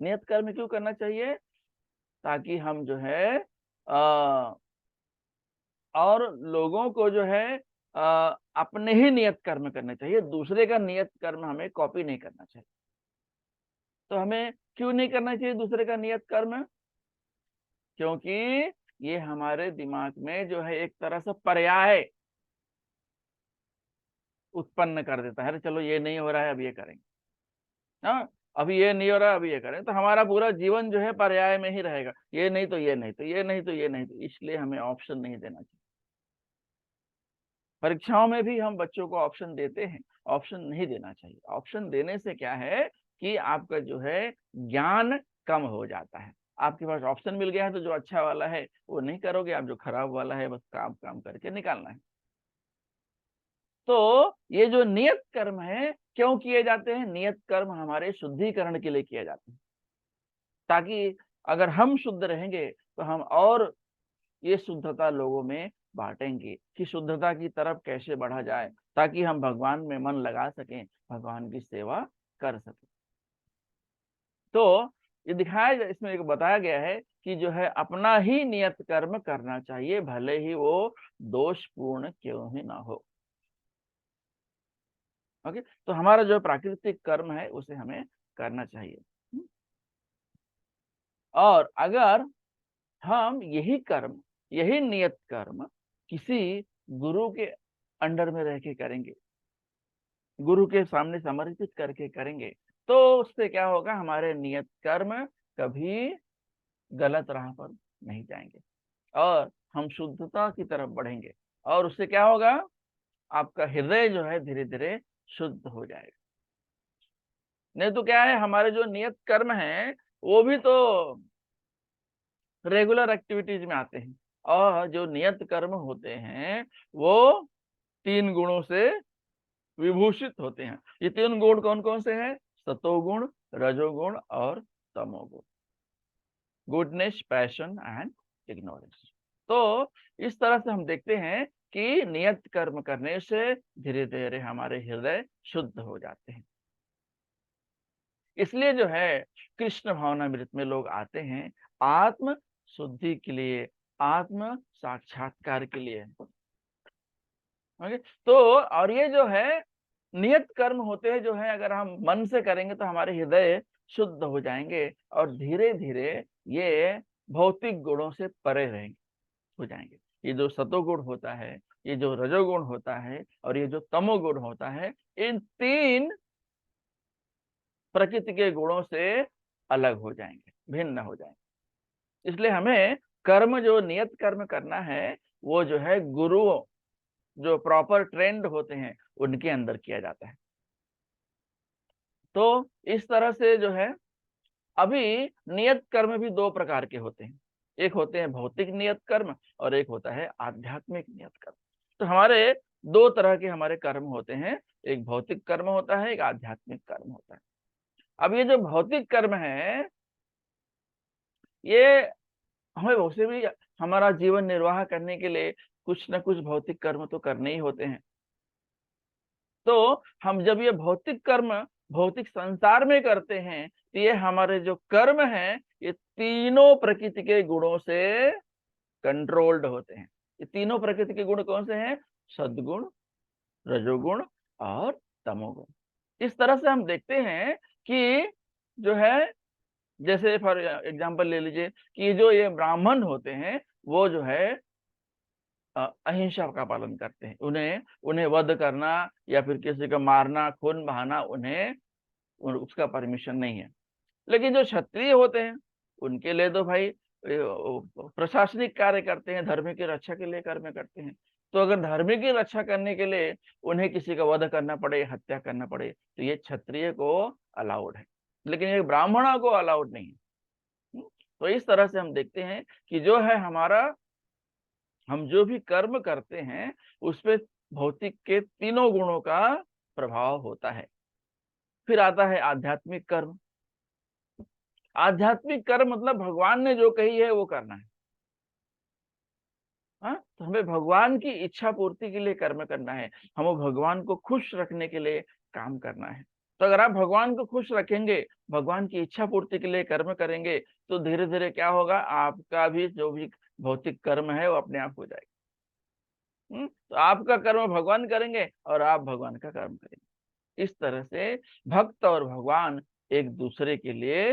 नियत कर्म क्यों करना चाहिए, ताकि हम जो है और लोगों को जो है अपने ही नियत कर्म करने चाहिए, दूसरे का नियत कर्म हमें कॉपी नहीं करना चाहिए। तो हमें क्यों नहीं करना चाहिए दूसरे का नियत कर्म, क्योंकि ये हमारे दिमाग में जो है एक तरह से पर्याय उत्पन्न कर देता है। अरे चलो ये नहीं हो रहा है अब ये करेंगे, हाँ अभी ये नहीं हो रहा है अभी ये करें, तो हमारा पूरा जीवन जो है पर्याय में ही रहेगा, ये नहीं तो ये नहीं तो ये नहीं तो ये नहीं तो। इसलिए हमें ऑप्शन नहीं देना चाहिए। परीक्षाओं में भी हम बच्चों को ऑप्शन देते हैं, ऑप्शन नहीं देना चाहिए। ऑप्शन देने से क्या है कि आपका जो है ज्ञान कम हो जाता है। आपके पास ऑप्शन मिल गया है तो जो अच्छा वाला है वो नहीं करोगे, आप जो खराब वाला है बस काम काम करके निकालना है। तो ये जो नियत कर्म है क्यों किए जाते हैं? नियत कर्म हमारे शुद्धिकरण के लिए किए जाते हैं, ताकि अगर हम शुद्ध रहेंगे तो हम और ये शुद्धता लोगों में बांटेंगे कि शुद्धता की तरफ कैसे बढ़ा जाए, ताकि हम भगवान में मन लगा सकें, भगवान की सेवा कर सकें। तो ये दिखाया, इसमें एक बताया गया है कि जो है अपना ही नियत कर्म करना चाहिए, भले ही वो दोषपूर्ण क्यों ही ना हो। ओके, तो हमारा जो प्राकृतिक कर्म है उसे हमें करना चाहिए। और अगर हम यही कर्म, यही नियत कर्म किसी गुरु के अंडर में रह के करेंगे, गुरु के सामने समर्पित करके करेंगे, तो उससे क्या होगा? हमारे नियत कर्म कभी गलत राह पर नहीं जाएंगे और हम शुद्धता की तरफ बढ़ेंगे। और उससे क्या होगा? आपका हृदय जो है धीरे धीरे शुद्ध हो जाएगा। नहीं तो क्या है, हमारे जो नियत कर्म है वो भी तो रेगुलर एक्टिविटीज में आते हैं, और जो नियत कर्म होते हैं वो 3 गुणों से विभूषित होते हैं। ये 3 गुण कौन कौन से हैं? सतोगुण, रजोगुण और तमोगुण। Goodness, passion and ignorance. तो इस तरह से हम देखते हैं कि नियत कर्म करने से धीरे धीरे हमारे हृदय शुद्ध हो जाते हैं। इसलिए जो है कृष्ण भावनामृत में लोग आते हैं आत्म शुद्धि के लिए, आत्म साक्षात्कार के लिए। ओके, तो और ये जो है नियत कर्म होते हैं, जो है अगर हम मन से करेंगे तो हमारे हृदय शुद्ध हो जाएंगे और धीरे धीरे ये भौतिक गुणों से परे रहेंगे, हो जाएंगे। ये जो सतोगुण होता है, ये जो रजोगुण होता है और ये जो तमोगुण होता है, इन 3 प्रकृति के गुणों से अलग हो जाएंगे, भिन्न हो जाएंगे। इसलिए हमें कर्म, जो नियत कर्म करना है, वो जो है गुरुओं, जो प्रॉपर ट्रेंड होते हैं उनके अंदर किया जाता है। तो इस तरह से जो है अभी नियत कर्म भी 2 प्रकार के होते हैं। एक होते हैं भौतिक नियत कर्म और एक होता है आध्यात्मिक नियत कर्म। तो हमारे 2 तरह के हमारे कर्म होते हैं, एक भौतिक कर्म होता है, एक आध्यात्मिक कर्म होता है। अब ये जो भौतिक कर्म है, ये हमें वैसे भी हमारा जीवन निर्वाह करने के लिए कुछ ना कुछ भौतिक कर्म तो करने ही होते हैं। तो हम जब ये भौतिक कर्म भौतिक संसार में करते हैं तो ये हमारे जो कर्म हैं ये तीनों प्रकृति के गुणों से कंट्रोल्ड होते हैं। ये तीनों प्रकृति के गुण कौन से हैं? सद्गुण, रजोगुण और तमोगुण। इस तरह से हम देखते हैं कि जो है, जैसे फॉर एग्जांपल ले लीजिए कि जो ये ब्राह्मण होते हैं वो जो है अहिंसा का पालन करते हैं। उन्हें उन्हें वध करना या फिर किसी को मारना, खून बहाना उन्हें उसका परमिशन नहीं है। लेकिन जो क्षत्रिय होते हैं उनके लिए तो भाई प्रशासनिक कार्य करते हैं, धर्म की रक्षा के लिए कर्म करते हैं। तो अगर धर्म की रक्षा करने के लिए उन्हें किसी का वध करना पड़े, हत्या करना पड़े, तो ये क्षत्रिय को अलाउड है, लेकिन ये ब्राह्मणों को अलाउड नहीं है। तो इस तरह से हम देखते हैं कि जो है हमारा, हम जो भी कर्म करते हैं उस पे भौतिक के तीनों गुणों का प्रभाव होता है। फिर आता है आध्यात्मिक कर्म। आध्यात्मिक कर्म मतलब भगवान ने जो कही है वो करना है। हाँ, तो हमें भगवान की इच्छा पूर्ति के लिए कर्म करना है, हमें भगवान को खुश रखने के लिए काम करना है। तो अगर आप भगवान को खुश रखेंगे, भगवान की इच्छा पूर्ति के लिए कर्म करेंगे, तो धीरे धीरे क्या होगा, आपका भी जो भी भौतिक कर्म है वो अपने आप हो जाएगा। तो आपका कर्म भगवान करेंगे और आप भगवान का कर्म करेंगे। इस तरह से भक्त और भगवान एक दूसरे के लिए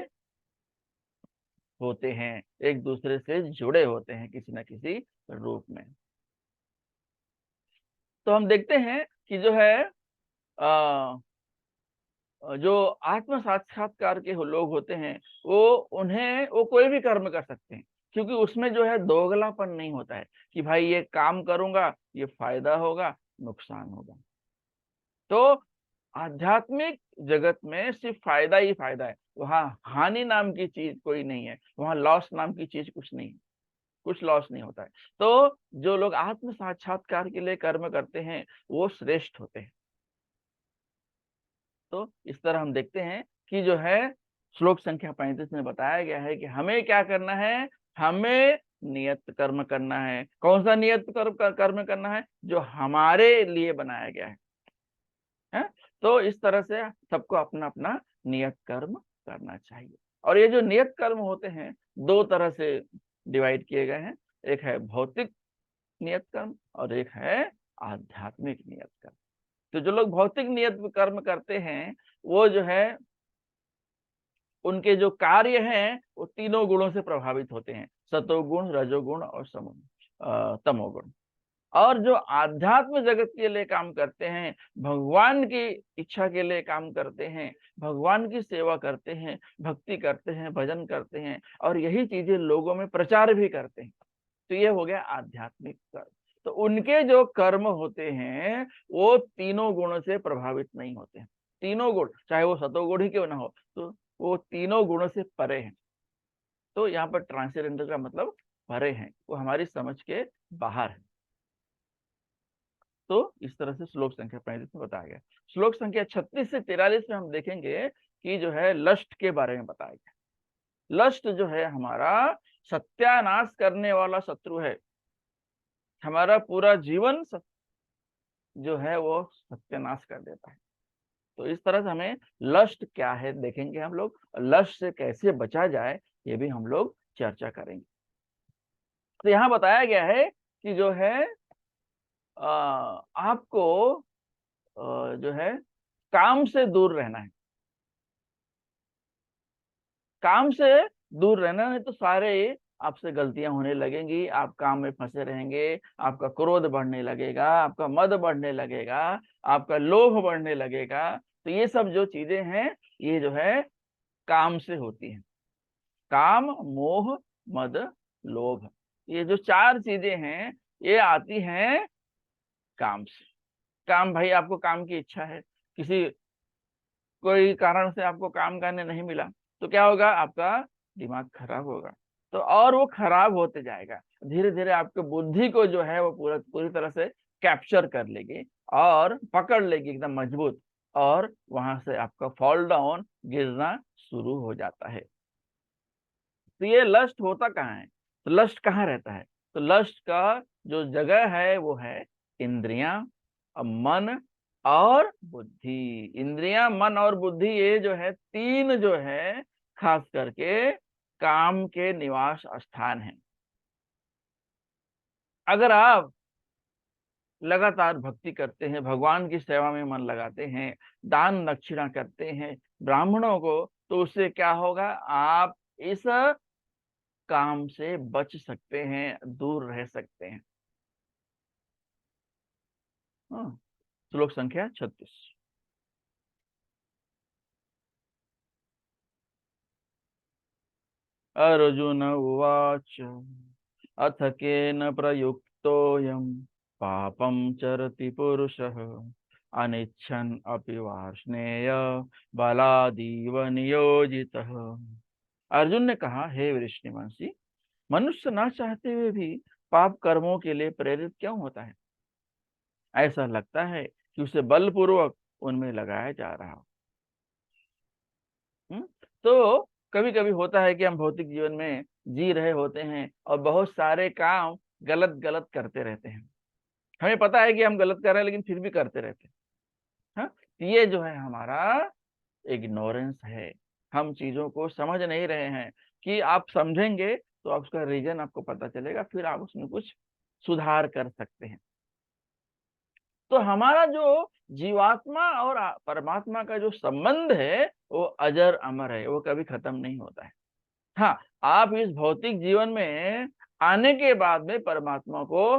होते हैं, एक दूसरे से जुड़े होते हैं किसी न किसी रूप में। तो हम देखते हैं कि जो है जो आत्म साक्षात्कार के लोग होते हैं वो, उन्हें वो कोई भी कर्म कर सकते हैं, क्योंकि उसमें जो है दोगलापन नहीं होता है कि भाई ये काम करूंगा, ये फायदा होगा, नुकसान होगा। तो आध्यात्मिक जगत में सिर्फ फायदा ही फायदा है, वहां हानि नाम की चीज कोई नहीं है, वहां लॉस नाम की चीज कुछ नहीं है, कुछ लॉस नहीं होता है। तो जो लोग आत्म साक्षात्कार के लिए कर्म करते हैं वो श्रेष्ठ होते हैं। तो इस तरह हम देखते हैं कि जो है श्लोक संख्या 35 में बताया गया है कि हमें क्या करना है, हमें नियत कर्म करना है। कौन सा नियत कर्म करना है? जो हमारे लिए बनाया गया है? तो इस तरह से सबको अपना अपना नियत कर्म करना चाहिए। और ये जो नियत कर्म होते हैं दो तरह से डिवाइड किए गए हैं, एक है भौतिक नियत कर्म और एक है आध्यात्मिक नियत कर्म। तो जो लोग भौतिक नियत कर्म करते हैं वो जो है उनके जो कार्य हैं वो तीनों गुणों से प्रभावित होते हैं, सतोगुण, रजोगुण और तमोगुण। और जो आध्यात्म जगत के लिए काम करते हैं, भगवान की इच्छा के लिए काम करते हैं, भगवान की सेवा करते हैं, भक्ति करते हैं, भजन करते हैं और यही चीजें लोगों में प्रचार भी करते हैं, तो ये हो गया आध्यात्मिक कर्म। तो उनके जो कर्म होते हैं वो तीनों गुणों से प्रभावित नहीं होते हैं। तीनों गुण, चाहे वो सतोगुण ही क्यों ना हो, तो वो तीनों गुणों से परे हैं। तो यहाँ पर ट्रांसेंडेंटल का मतलब परे हैं, वो हमारी समझ के बाहर है। तो इस तरह से श्लोक संख्या 35 में बताया गया। श्लोक संख्या 36 से 43 में हम देखेंगे कि जो है लस्ट के बारे में बताया गया। लस्ट जो है हमारा सत्यानाश करने वाला शत्रु है। हमारा पूरा जीवन जो है वो सत्यानाश कर देता है। तो इस तरह से हमें लस्ट क्या है देखेंगे हम लोग, लस्ट से कैसे बचा जाए ये भी हम लोग चर्चा करेंगे। तो यहाँ बताया गया है कि जो है आपको जो है काम से दूर रहना है। काम से दूर रहना है तो सारे आपसे गलतियां होने लगेंगी, आप काम में फंसे रहेंगे, आपका क्रोध बढ़ने लगेगा, आपका मद बढ़ने लगेगा, आपका लोभ बढ़ने लगेगा। तो ये सब जो चीजें हैं ये जो है काम से होती हैं। काम, मोह, मद, लोभ, ये जो चार चीजें हैं ये आती हैं काम से। काम, भाई आपको काम की इच्छा है, किसी कोई कारण से आपको काम करने नहीं मिला तो क्या होगा, आपका दिमाग खराब होगा। तो और वो खराब होते जाएगा, धीरे धीरे आपके बुद्धि को जो है वो पूरी तरह से कैप्चर कर लेगी और पकड़ लेगी एकदम मजबूत, और वहां से आपका फॉल डाउन, गिरना शुरू हो जाता है। तो ये लस्ट होता कहाँ है? तो लस्ट कहाँ रहता है? तो लस्ट का जो जगह है वो है इंद्रियां, मन और बुद्धि। इंद्रियां, मन और बुद्धि ये जो है तीन जो है खास करके काम के निवास स्थान है। अगर आप लगातार भक्ति करते हैं, भगवान की सेवा में मन लगाते हैं, दान दक्षिणा करते हैं ब्राह्मणों को, तो उससे क्या होगा, आप इस काम से बच सकते हैं, दूर रह सकते हैं। हाँ, श्लोक संख्या 36। अर्जुन उवाच अथ केन प्रयुक्तोऽयं पापं चरति पुरुषः अनिच्छन् अपि वार्ष्णेय बलादीव नियोजितः। अर्जुन ने कहा, हे वृष्णिवंशी, मनुष्य ना चाहते हुए भी पाप कर्मों के लिए प्रेरित क्यों होता है? ऐसा लगता है कि उसे बलपूर्वक उनमें लगाया जा रहा हो। हम्म? तो कभी कभी होता है कि हम भौतिक जीवन में जी रहे होते हैं और बहुत सारे काम गलत गलत करते रहते हैं। हमें पता है कि हम गलत कर रहे हैं लेकिन फिर भी करते रहते हैं। हाँ? ये जो है हमारा इग्नोरेंस है, हम चीजों को समझ नहीं रहे हैं। कि आप समझेंगे तो आप उसका रीजन आपको पता चलेगा, फिर आप उसमें कुछ सुधार कर सकते हैं। तो हमारा जो जीवात्मा और परमात्मा का जो संबंध है वो अजर अमर है, वो कभी खत्म नहीं होता है। हाँ, आप इस भौतिक जीवन में आने के बाद में परमात्मा को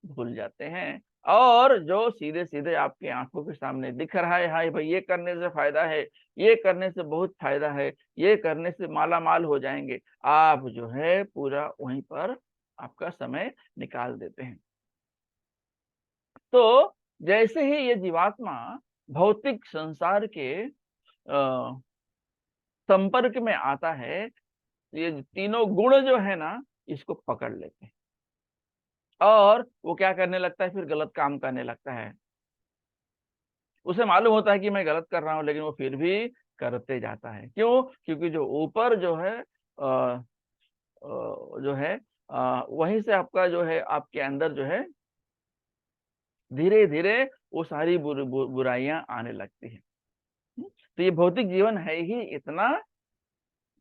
भूल जाते हैं, और जो सीधे सीधे आपकी आंखों के सामने दिख रहा है, हाँ भाई ये करने से फायदा है, ये करने से बहुत फायदा है, ये करने से माला माल हो जाएंगे, आप जो है पूरा वहीं पर आपका समय निकाल देते हैं। तो जैसे ही ये जीवात्मा भौतिक संसार के संपर्क में आता है, ये तीनों गुण जो है ना, इसको पकड़ लेते हैं और वो क्या करने लगता है, फिर गलत काम करने लगता है। उसे मालूम होता है कि मैं गलत कर रहा हूं, लेकिन वो फिर भी करते जाता है। क्यों? क्योंकि जो ऊपर जो है जो है वहीं से आपका जो है, आपके अंदर जो है धीरे धीरे वो सारी बुराइयां आने लगती है। तो ये भौतिक जीवन है ही इतना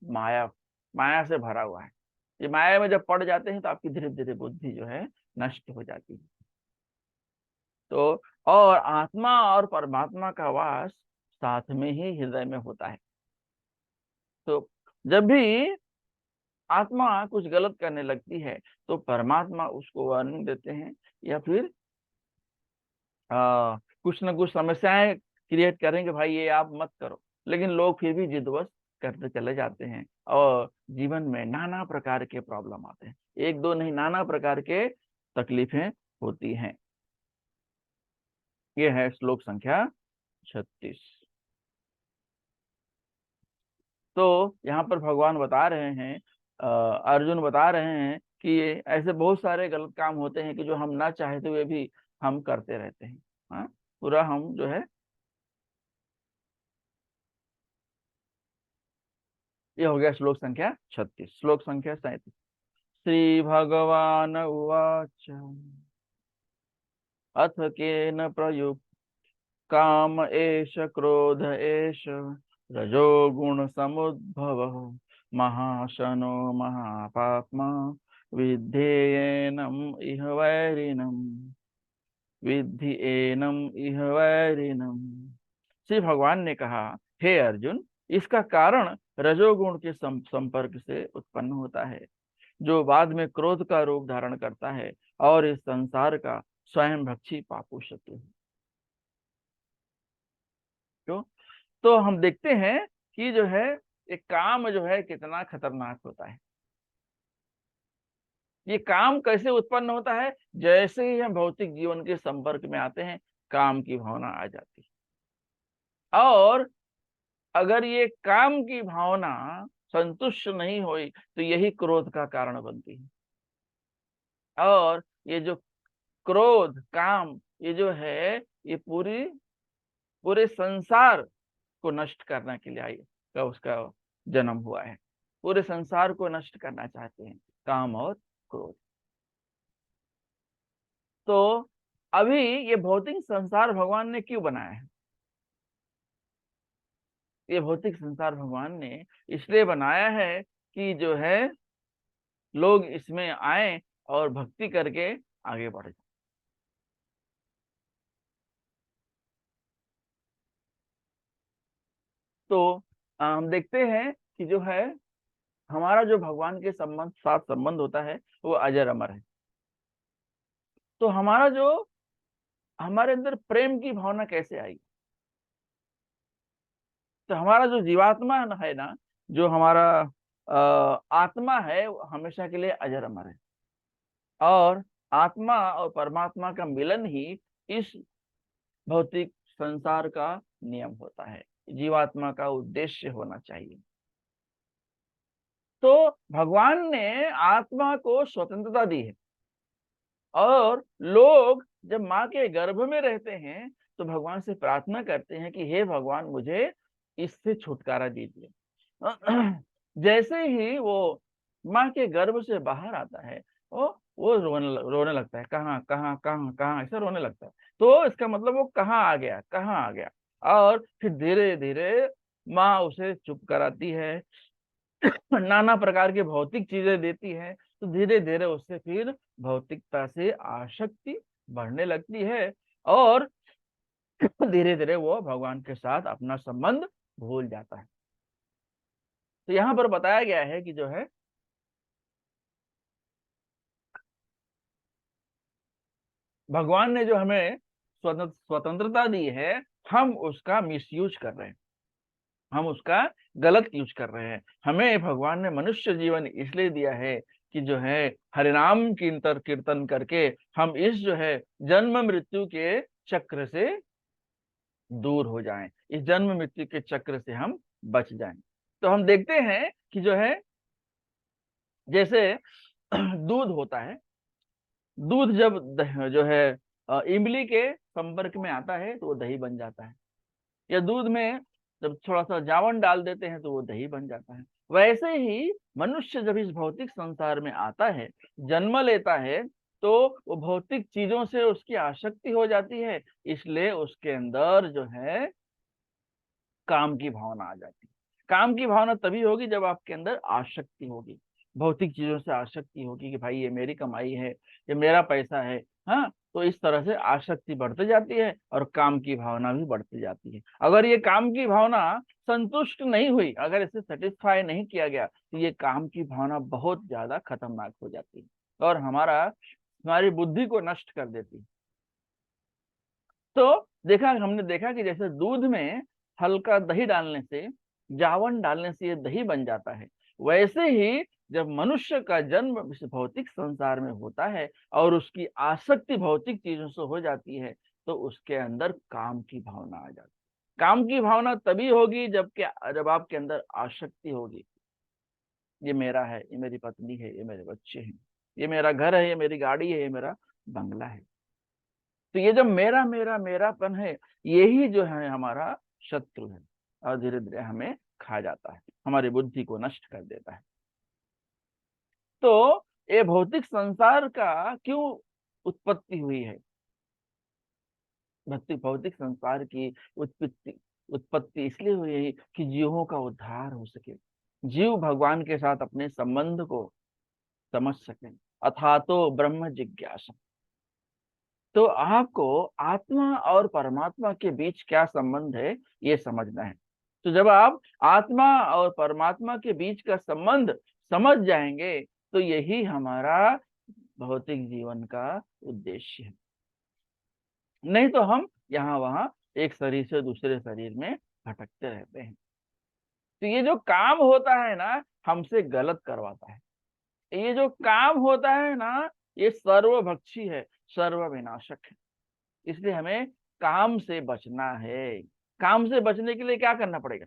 माया माया से भरा हुआ है। ये माया में जब पड़ जाते हैं तो आपकी धीरे धीरे बुद्धि जो है नष्ट हो जाती है। तो और आत्मा और परमात्मा का वास साथ में ही हृदय में होता है। तो जब भी आत्मा कुछ गलत करने लगती है तो परमात्मा उसको वार्निंग देते हैं, या फिर कुछ ना कुछ समस्याएं क्रिएट करेंगे, भाई ये आप मत करो। लेकिन लोग फिर भी जिद्दवश करते चले जाते हैं और जीवन में नाना प्रकार के प्रॉब्लम आते हैं। एक दो नहीं, नाना प्रकार के तकलीफें होती हैं। ये है श्लोक संख्या 36। तो यहाँ पर भगवान बता रहे हैं, अर्जुन बता रहे हैं कि ये ऐसे बहुत सारे गलत काम होते हैं कि जो हम ना चाहते हुए भी हम करते रहते हैं। हाँ, पूरा हम जो है, ये हो गया श्लोक संख्या 36। श्लोक संख्या 37। श्री भगवान उवाच अथ केन प्रयुक्त काम एष क्रोध एष रजोगुण समुद्भव महाशनो महापाप्मा विद्धेयेनम् इह वैरिणम् विद्धि एनम इह वैरिणम्। श्री भगवान ने कहा, हे अर्जुन, इसका कारण रजोगुण के संपर्क से उत्पन्न होता है, जो बाद में क्रोध का रूप धारण करता है और इस संसार का स्वयं भक्षी पापू शत्रु है। क्यों? तो हम देखते हैं कि जो है एक काम जो है कितना खतरनाक होता है। ये काम कैसे उत्पन्न होता है? जैसे ही हम भौतिक जीवन के संपर्क में आते हैं, काम की भावना आ जाती है। और अगर ये काम की भावना संतुष्ट नहीं हुई तो यही क्रोध का कारण बनती है। और ये जो क्रोध काम, ये जो है, ये पूरे संसार को नष्ट करने के लिए आई का उसका जन्म हुआ है। पूरे संसार को नष्ट करना चाहते हैं काम और क्रोध। तो अभी ये भौतिक संसार भगवान ने क्यों बनाया है? ये भौतिक संसार भगवान ने इसलिए बनाया है कि जो है लोग इसमें आए और भक्ति करके आगे बढ़े। तो हम देखते हैं कि जो है हमारा जो भगवान के साथ संबंध होता है वो अजर अमर है। तो हमारा जो हमारे अंदर प्रेम की भावना कैसे आई? तो हमारा जो जीवात्मा है ना, जो हमारा आत्मा है, वो हमेशा के लिए अजर अमर है। और आत्मा और परमात्मा का मिलन ही इस भौतिक संसार का नियम होता है, जीवात्मा का उद्देश्य होना चाहिए। तो भगवान ने आत्मा को स्वतंत्रता दी है। और लोग जब माँ के गर्भ में रहते हैं तो भगवान से प्रार्थना करते हैं कि हे भगवान, मुझे इससे छुटकारा दीजिए। जैसे ही वो माँ के गर्भ से बाहर आता है, वो रोने लगता है, कहाँ कहाँ कहाँ कहाँ, ऐसा रोने लगता है। तो इसका मतलब वो कहाँ आ गया, कहाँ आ गया। और फिर धीरे धीरे माँ उसे चुप कराती है, नाना प्रकार की भौतिक चीजें देती है। तो धीरे धीरे उससे फिर भौतिकता से आसक्ति बढ़ने लगती है और धीरे धीरे वो भगवान के साथ अपना संबंध भूल जाता है। तो यहाँ पर बताया गया है कि जो है भगवान ने जो हमें स्वतंत्रता दी है, हम उसका मिसयूज कर रहे हैं, हम उसका गलत यूज कर रहे हैं। हमें भगवान ने मनुष्य जीवन इसलिए दिया है कि जो है हरिनाम कीर्तन कीर्तन करके हम इस जो है जन्म मृत्यु के चक्र से दूर हो जाएं, इस जन्म मृत्यु के चक्र से हम बच जाएं। तो हम देखते हैं कि जो है, जैसे दूध होता है, दूध जब जो है इमली के संपर्क में आता है तो वो दही बन जाता है, या दूध में जब थोड़ा सा जावन डाल देते हैं तो वो दही बन जाता है। वैसे ही मनुष्य जब इस भौतिक संसार में आता है, जन्म लेता है, तो वो भौतिक चीजों से उसकी आसक्ति हो जाती है, इसलिए उसके अंदर जो है काम की भावना आ जाती है। काम की भावना तभी होगी जब आपके अंदर आसक्ति होगी, भौतिक चीजों से आसक्ति होगी कि भाई ये मेरी कमाई है, ये मेरा पैसा है। हाँ, तो इस तरह से आसक्ति बढ़ती जाती है और काम की भावना भी बढ़ती जाती है। अगर ये काम की भावना संतुष्ट नहीं हुई, अगर इसे सेटिस्फाई नहीं किया गया, तो ये काम की भावना बहुत ज्यादा खतरनाक हो जाती है और हमारी बुद्धि को नष्ट कर देती है। तो हमने देखा कि जैसे दूध में हल्का दही डालने से, जावन डालने से ये दही बन जाता है, वैसे ही जब मनुष्य का जन्म इस भौतिक संसार में होता है और उसकी आसक्ति भौतिक चीजों से हो जाती है, तो उसके अंदर काम की भावना आ जाती है। काम की भावना तभी होगी जब आपके अंदर आसक्ति होगी, ये मेरा है, ये मेरी पत्नी है, ये मेरे बच्चे हैं, ये मेरा घर है, ये मेरी गाड़ी है, ये मेरा बंगला है। तो ये जो मेरा मेरा मेरापन है, यही जो है हमारा शत्रु है और धीरे धीरे हमें खा जाता है, हमारी बुद्धि को नष्ट कर देता है। तो ये भौतिक संसार का क्यों उत्पत्ति हुई है? भौतिक संसार की उत्पत्ति उत्पत्ति इसलिए हुई है कि जीवों का उद्धार हो सके, जीव भगवान के साथ अपने संबंध को समझ सके, अथा तो ब्रह्म जिज्ञासा। तो आपको आत्मा और परमात्मा के बीच क्या संबंध है, ये समझना है। तो जब आप आत्मा और परमात्मा के बीच का संबंध समझ जाएंगे, तो यही हमारा भौतिक जीवन का उद्देश्य है। नहीं तो हम यहाँ वहां एक शरीर से दूसरे शरीर में भटकते रहते हैं। तो ये जो काम होता है ना, हमसे गलत करवाता है। ये जो काम होता है ना, ये सर्वभक्षी है, सर्वविनाशक है। इसलिए हमें काम से बचना है। काम से बचने के लिए क्या करना पड़ेगा?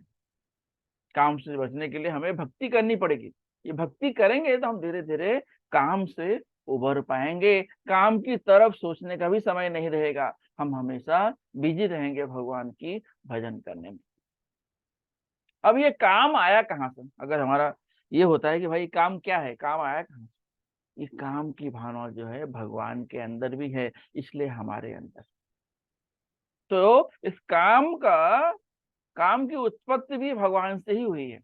काम से बचने के लिए हमें भक्ति करनी पड़ेगी। ये भक्ति करेंगे तो हम धीरे धीरे काम से उबर पाएंगे। काम की तरफ सोचने का भी समय नहीं रहेगा, हम हमेशा बिजी रहेंगे भगवान की भजन करने में। अब ये काम आया कहाँ से? अगर हमारा ये होता है कि भाई काम क्या है, काम आया कहाँ से? ये काम की भावना जो है भगवान के अंदर भी है, इसलिए हमारे अंदर। तो इस काम की उत्पत्ति भी भगवान से ही हुई है,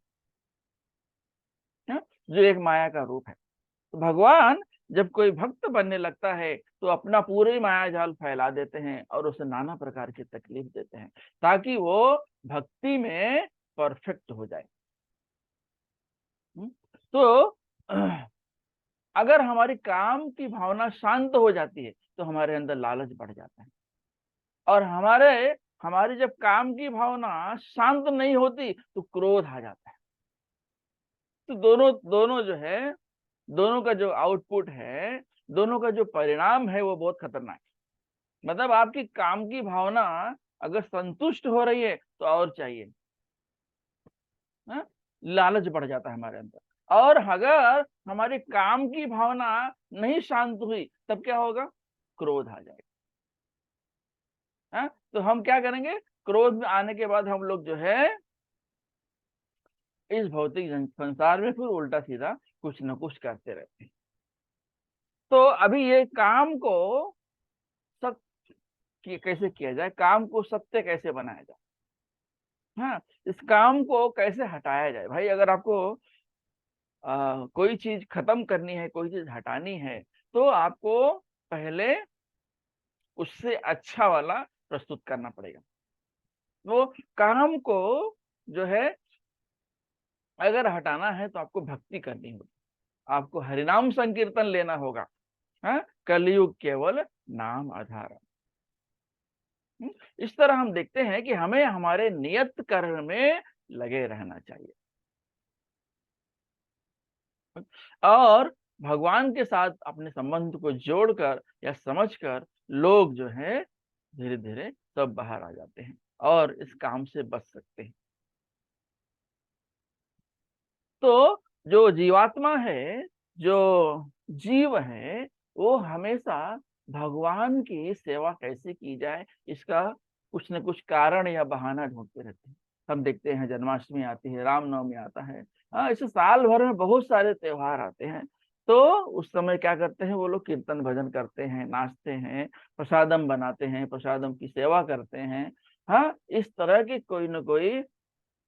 जो एक माया का रूप है। तो भगवान जब कोई भक्त बनने लगता है तो अपना पूरे माया जाल फैला देते हैं और उसे नाना प्रकार की तकलीफ देते हैं, ताकि वो भक्ति में परफेक्ट हो जाए। तो अगर हमारी काम की भावना शांत हो जाती है तो हमारे अंदर लालच बढ़ जाता है, और हमारी जब काम की भावना शांत नहीं होती तो क्रोध आ जाता है। तो दोनों दोनों जो है, दोनों का जो आउटपुट है, दोनों का जो परिणाम है, वो बहुत खतरनाक है। मतलब आपकी काम की भावना अगर संतुष्ट हो रही है तो और चाहिए, हाँ? लालच बढ़ जाता है हमारे अंदर। और अगर हमारी काम की भावना नहीं शांत हुई तब क्या होगा? क्रोध आ जाएगा। हाँ? तो हम क्या करेंगे? क्रोध में आने के बाद हम लोग जो है इस भौतिक संसार में फिर उल्टा सीधा कुछ न कुछ करते रहते हैं। तो अभी ये काम को सत्य कैसे किया जाए, काम को सत्य कैसे बनाया जाए, हाँ, इस काम को कैसे हटाया जाए? भाई अगर आपको कोई चीज खत्म करनी है, कोई चीज हटानी है, तो आपको पहले उससे अच्छा वाला प्रस्तुत करना पड़ेगा। वो काम को जो है अगर हटाना है तो आपको भक्ति करनी होगी, आपको हरिनाम संकीर्तन लेना होगा। हाँ, कलयुग केवल नाम आधार। इस तरह हम देखते हैं कि हमें हमारे नियत कर्म में लगे रहना चाहिए और भगवान के साथ अपने संबंध को जोड़कर या समझकर लोग जो है धीरे धीरे सब बाहर आ जाते हैं और इस काम से बच सकते हैं। तो जो जीवात्मा है, जो जीव है, वो हमेशा भगवान की सेवा कैसे की जाए, इसका कुछ न कुछ कारण या बहाना ढूंढते रहते हैं। हम देखते हैं जन्माष्टमी आती है, रामनवमी आता है, ऐसे साल भर में बहुत सारे त्योहार आते हैं। तो उस समय क्या करते हैं वो लोग, कीर्तन भजन करते हैं, नाचते हैं, प्रसादम बनाते हैं, प्रसादम की सेवा करते हैं। हाँ, इस तरह के कोई न कोई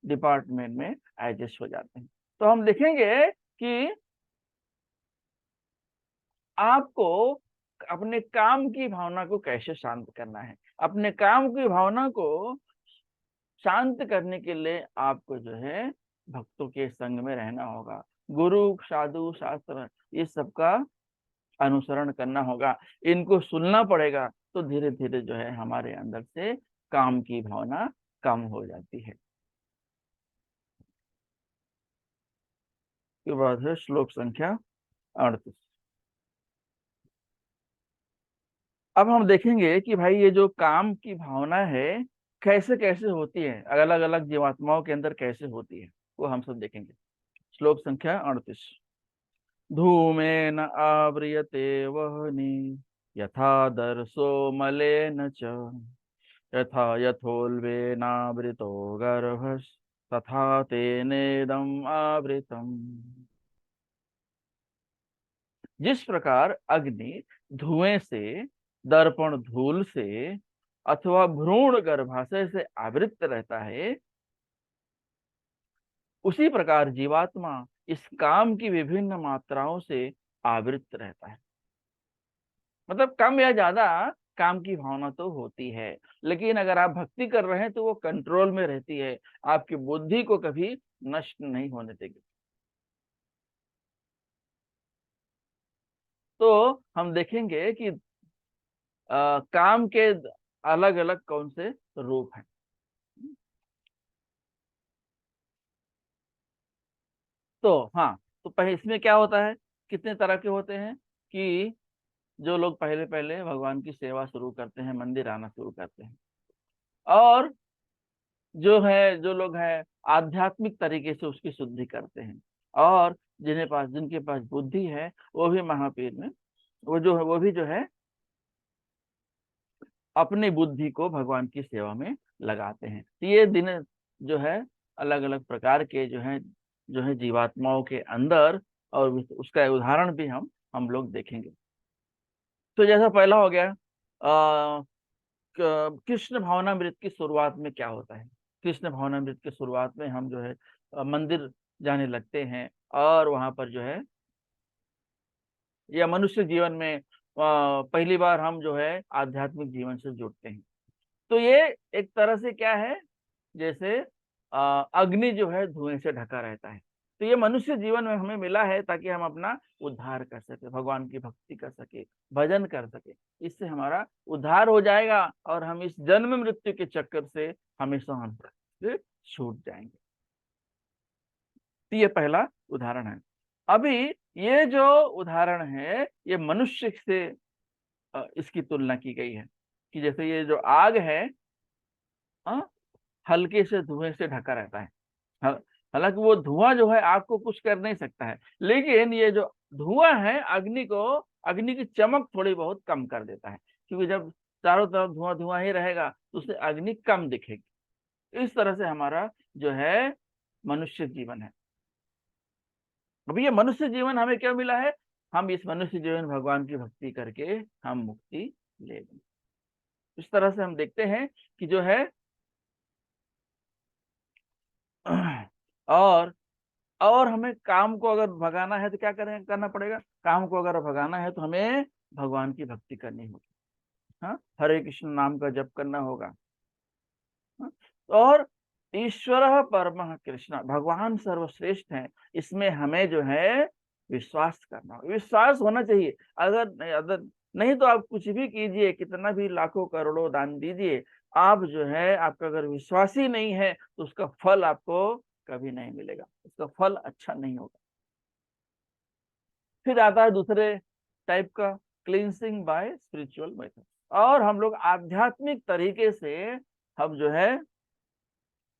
डिपार्टमेंट में एडजस्ट हो जाते हैं। तो हम देखेंगे कि आपको अपने काम की भावना को कैसे शांत करना है। अपने काम की भावना को शांत करने के लिए आपको जो है भक्तों के संग में रहना होगा, गुरु साधु शास्त्र ये सबका अनुसरण करना होगा, इनको सुनना पड़ेगा। तो धीरे धीरे जो है हमारे अंदर से काम की भावना कम हो जाती है। के बाद है श्लोक संख्या 38। अब हम देखेंगे कि भाई ये जो काम की भावना है कैसे कैसे होती है, अलग अलग जीवात्माओं के अंदर कैसे होती है, वो हम सब देखेंगे। श्लोक संख्या 38। धूमेन आव्रियते वह्नि यथा दर्शो मलेन च, यथा यथोल्बेनावृतो गर्भस् तथा तेनेदम् आवृतम्। जिस प्रकार अग्नि धुएं से, दर्पण धूल से अथवा भ्रूण गर्भाशय से आवृत रहता है, उसी प्रकार जीवात्मा इस काम की विभिन्न मात्राओं से आवृत रहता है। मतलब कम या ज्यादा काम की भावना तो होती है, लेकिन अगर आप भक्ति कर रहे हैं तो वो कंट्रोल में रहती है, आपकी बुद्धि को कभी नष्ट नहीं होने देगी। तो हम देखेंगे कि काम के अलग अलग कौन से रूप हैं। तो हाँ, तो पहले इसमें क्या होता है, कितने तरह के होते हैं कि जो लोग पहले पहले भगवान की सेवा शुरू करते हैं, मंदिर आना शुरू करते हैं, और जो लोग हैं आध्यात्मिक तरीके से उसकी शुद्धि करते हैं, और जिनके पास बुद्धि है वो भी महापीर में वो भी जो है अपनी बुद्धि को भगवान की सेवा में लगाते हैं। तो ये दिन जो है अलग अलग प्रकार के जो है जीवात्माओं के अंदर, और उसका उदाहरण भी हम लोग देखेंगे। तो जैसा पहला हो गया, कृष्ण भावनामृत की शुरुआत में क्या होता है। कृष्ण भावनामृत की शुरुआत में हम जो है मंदिर जाने लगते हैं, और वहां पर जो है या मनुष्य जीवन में पहली बार हम जो है आध्यात्मिक जीवन से जुड़ते हैं। तो ये एक तरह से क्या है, जैसे अग्नि जो है धुएं से ढका रहता है। तो ये मनुष्य जीवन में हमें मिला है ताकि हम अपना उद्धार कर सके, भगवान की भक्ति कर सके, भजन कर सके। इससे हमारा उद्धार हो जाएगा और हम इस जन्म मृत्यु के चक्कर से हमेशा हम से छूट जाएंगे। तो ये पहला उदाहरण है। अभी ये जो उदाहरण है ये मनुष्य से इसकी तुलना की गई है, कि जैसे ये जो आग है, हल्के से धुएं से ढका रहता है। हाल- हालांकि वो धुआं जो है आपको कुछ कर नहीं सकता है, लेकिन ये जो धुआं है अग्नि की चमक थोड़ी बहुत कम कर देता है, क्योंकि जब चारों तरफ धुआं धुआं ही रहेगा तो उससे अग्नि कम दिखेगी। इस तरह से हमारा जो है मनुष्य जीवन है। अभी ये मनुष्य जीवन हमें क्यों मिला है, हम इस मनुष्य जीवन भगवान की भक्ति करके हम मुक्ति ले लें। इस तरह से हम देखते हैं कि जो है और और हमें काम को अगर भगाना है तो क्या करना पड़ेगा। काम को अगर भगाना है तो हमें भगवान की भक्ति करनी होगी। हाँ, हरे कृष्ण नाम का जप करना होगा। हाँ? और ईश्वर परमः कृष्ण, भगवान सर्वश्रेष्ठ है, इसमें हमें जो है विश्वास करना होगा, विश्वास होना चाहिए। अगर नहीं तो आप कुछ भी कीजिए, कितना भी लाखों करोड़ों दान दीजिए, आप जो है आपका अगर विश्वास ही नहीं है तो उसका फल आपको कभी नहीं मिलेगा, उसका फल अच्छा नहीं होगा। फिर आता है दूसरे टाइप का, क्लींसिंग बाय स्पिरिचुअल मेथड। और हम लोग आध्यात्मिक तरीके से हम जो है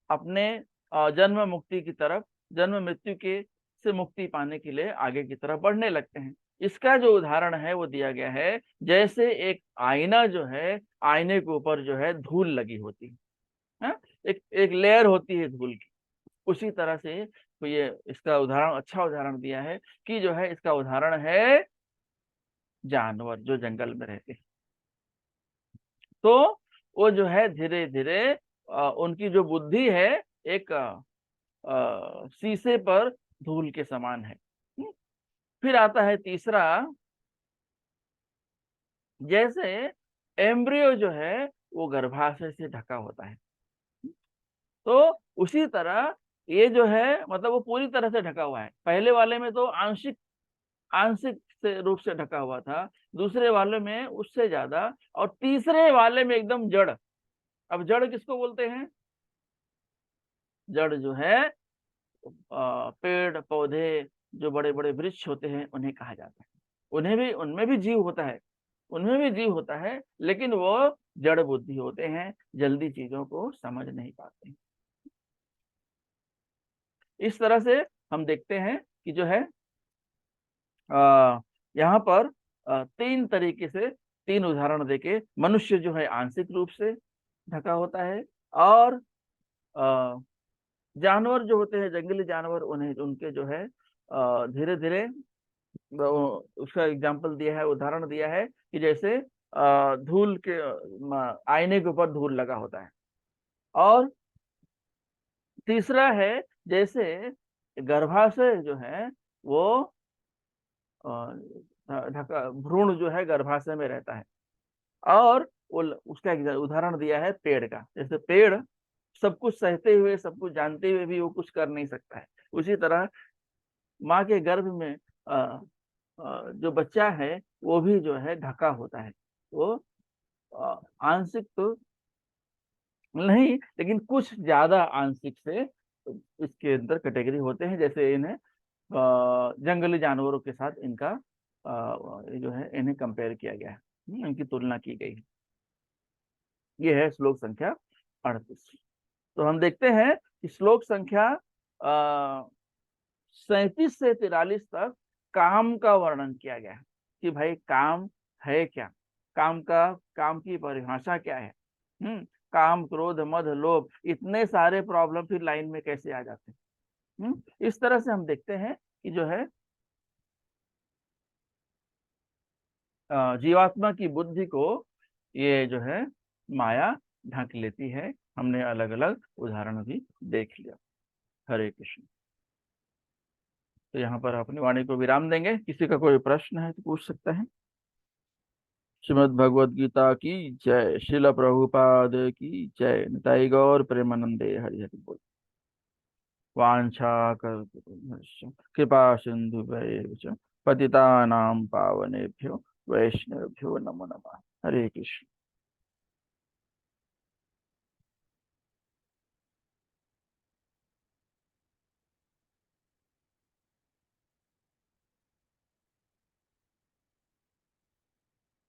अपने जन्म मुक्ति की तरफ, जन्म मृत्यु के से मुक्ति पाने के लिए आगे की तरफ बढ़ने लगते हैं। इसका जो उदाहरण है वो दिया गया है, जैसे एक आईना जो है, आईने के ऊपर जो है धूल लगी होती है, एक एक लेयर होती है धूल की। उसी तरह से तो ये इसका उदाहरण, अच्छा उदाहरण दिया है कि जो है इसका उदाहरण है जानवर जो जंगल में रहते हैं। तो वो जो है धीरे धीरे उनकी जो बुद्धि है एक शीशे पर धूल के समान है। फिर आता है तीसरा, जैसे एम्ब्रियो जो है वो गर्भाशय से ढका होता है, तो उसी तरह ये जो है मतलब वो पूरी तरह से ढका हुआ है। पहले वाले में तो आंशिक आंशिक से रूप से ढका हुआ था, दूसरे वाले में उससे ज्यादा, और तीसरे वाले में एकदम जड़। अब जड़ किसको बोलते हैं? जड़ जो है पेड़ पौधे, जो बड़े बड़े वृक्ष होते हैं उन्हें कहा जाता है। उन्हें भी, उनमें भी जीव होता है, उनमें भी जीव होता है, लेकिन वो जड़ बुद्धि होते हैं, जल्दी चीजों को समझ नहीं पाते। इस तरह से हम देखते हैं कि जो है यहाँ पर तीन तरीके से, तीन उदाहरण देके मनुष्य जो है आंशिक रूप से ढका होता है, और जानवर जो होते हैं, जंगली जानवर, उन्हें उनके जो है धीरे धीरे उसका एग्जाम्पल दिया है, उदाहरण दिया है कि जैसे धूल के आईने के ऊपर धूल लगा होता है। और तीसरा है जैसे गर्भाशय जो है वो ढका, भ्रूण जो है गर्भाशय में रहता है। और वो उसका एक उदाहरण दिया है पेड़ का, जैसे पेड़ सब कुछ सहते हुए, सब कुछ जानते हुए भी वो कुछ कर नहीं सकता है, उसी तरह माँ के गर्भ में जो बच्चा है वो भी जो है ढका होता है। वो आंशिक तो नहीं, लेकिन कुछ ज्यादा आंशिक से इसके अंदर कैटेगरी होते हैं, जैसे इन्हें जंगली जानवरों के साथ इनका जो है इन्हें कंपेयर किया गया है, इनकी तुलना की गई है। ये है श्लोक संख्या 38। तो हम देखते हैं कि श्लोक संख्या 37 से 43 तक काम का वर्णन किया गया है कि भाई काम है क्या, काम का, काम की परिभाषा क्या है। काम क्रोध मद लोभ, इतने सारे प्रॉब्लम फिर लाइन में कैसे आ जाते हैं। इस तरह से हम देखते हैं कि जो है जीवात्मा की बुद्धि को ये जो है माया ढक लेती है। हमने अलग अलग उदाहरण भी देख लिया। हरे कृष्ण। तो यहाँ पर अपनी वाणी को विराम देंगे। किसी का कोई प्रश्न है तो पूछ सकता है। श्रीमद् भगवद गीता की जय। श्रील प्रभुपाद की जय। निताई गौर प्रेमानंदे हरि हरि बोल। वांछा कृपा सिंधु पतितानां पावनेभ्यो वैष्णवेभ्यो नमो नमः। हरे कृष्ण।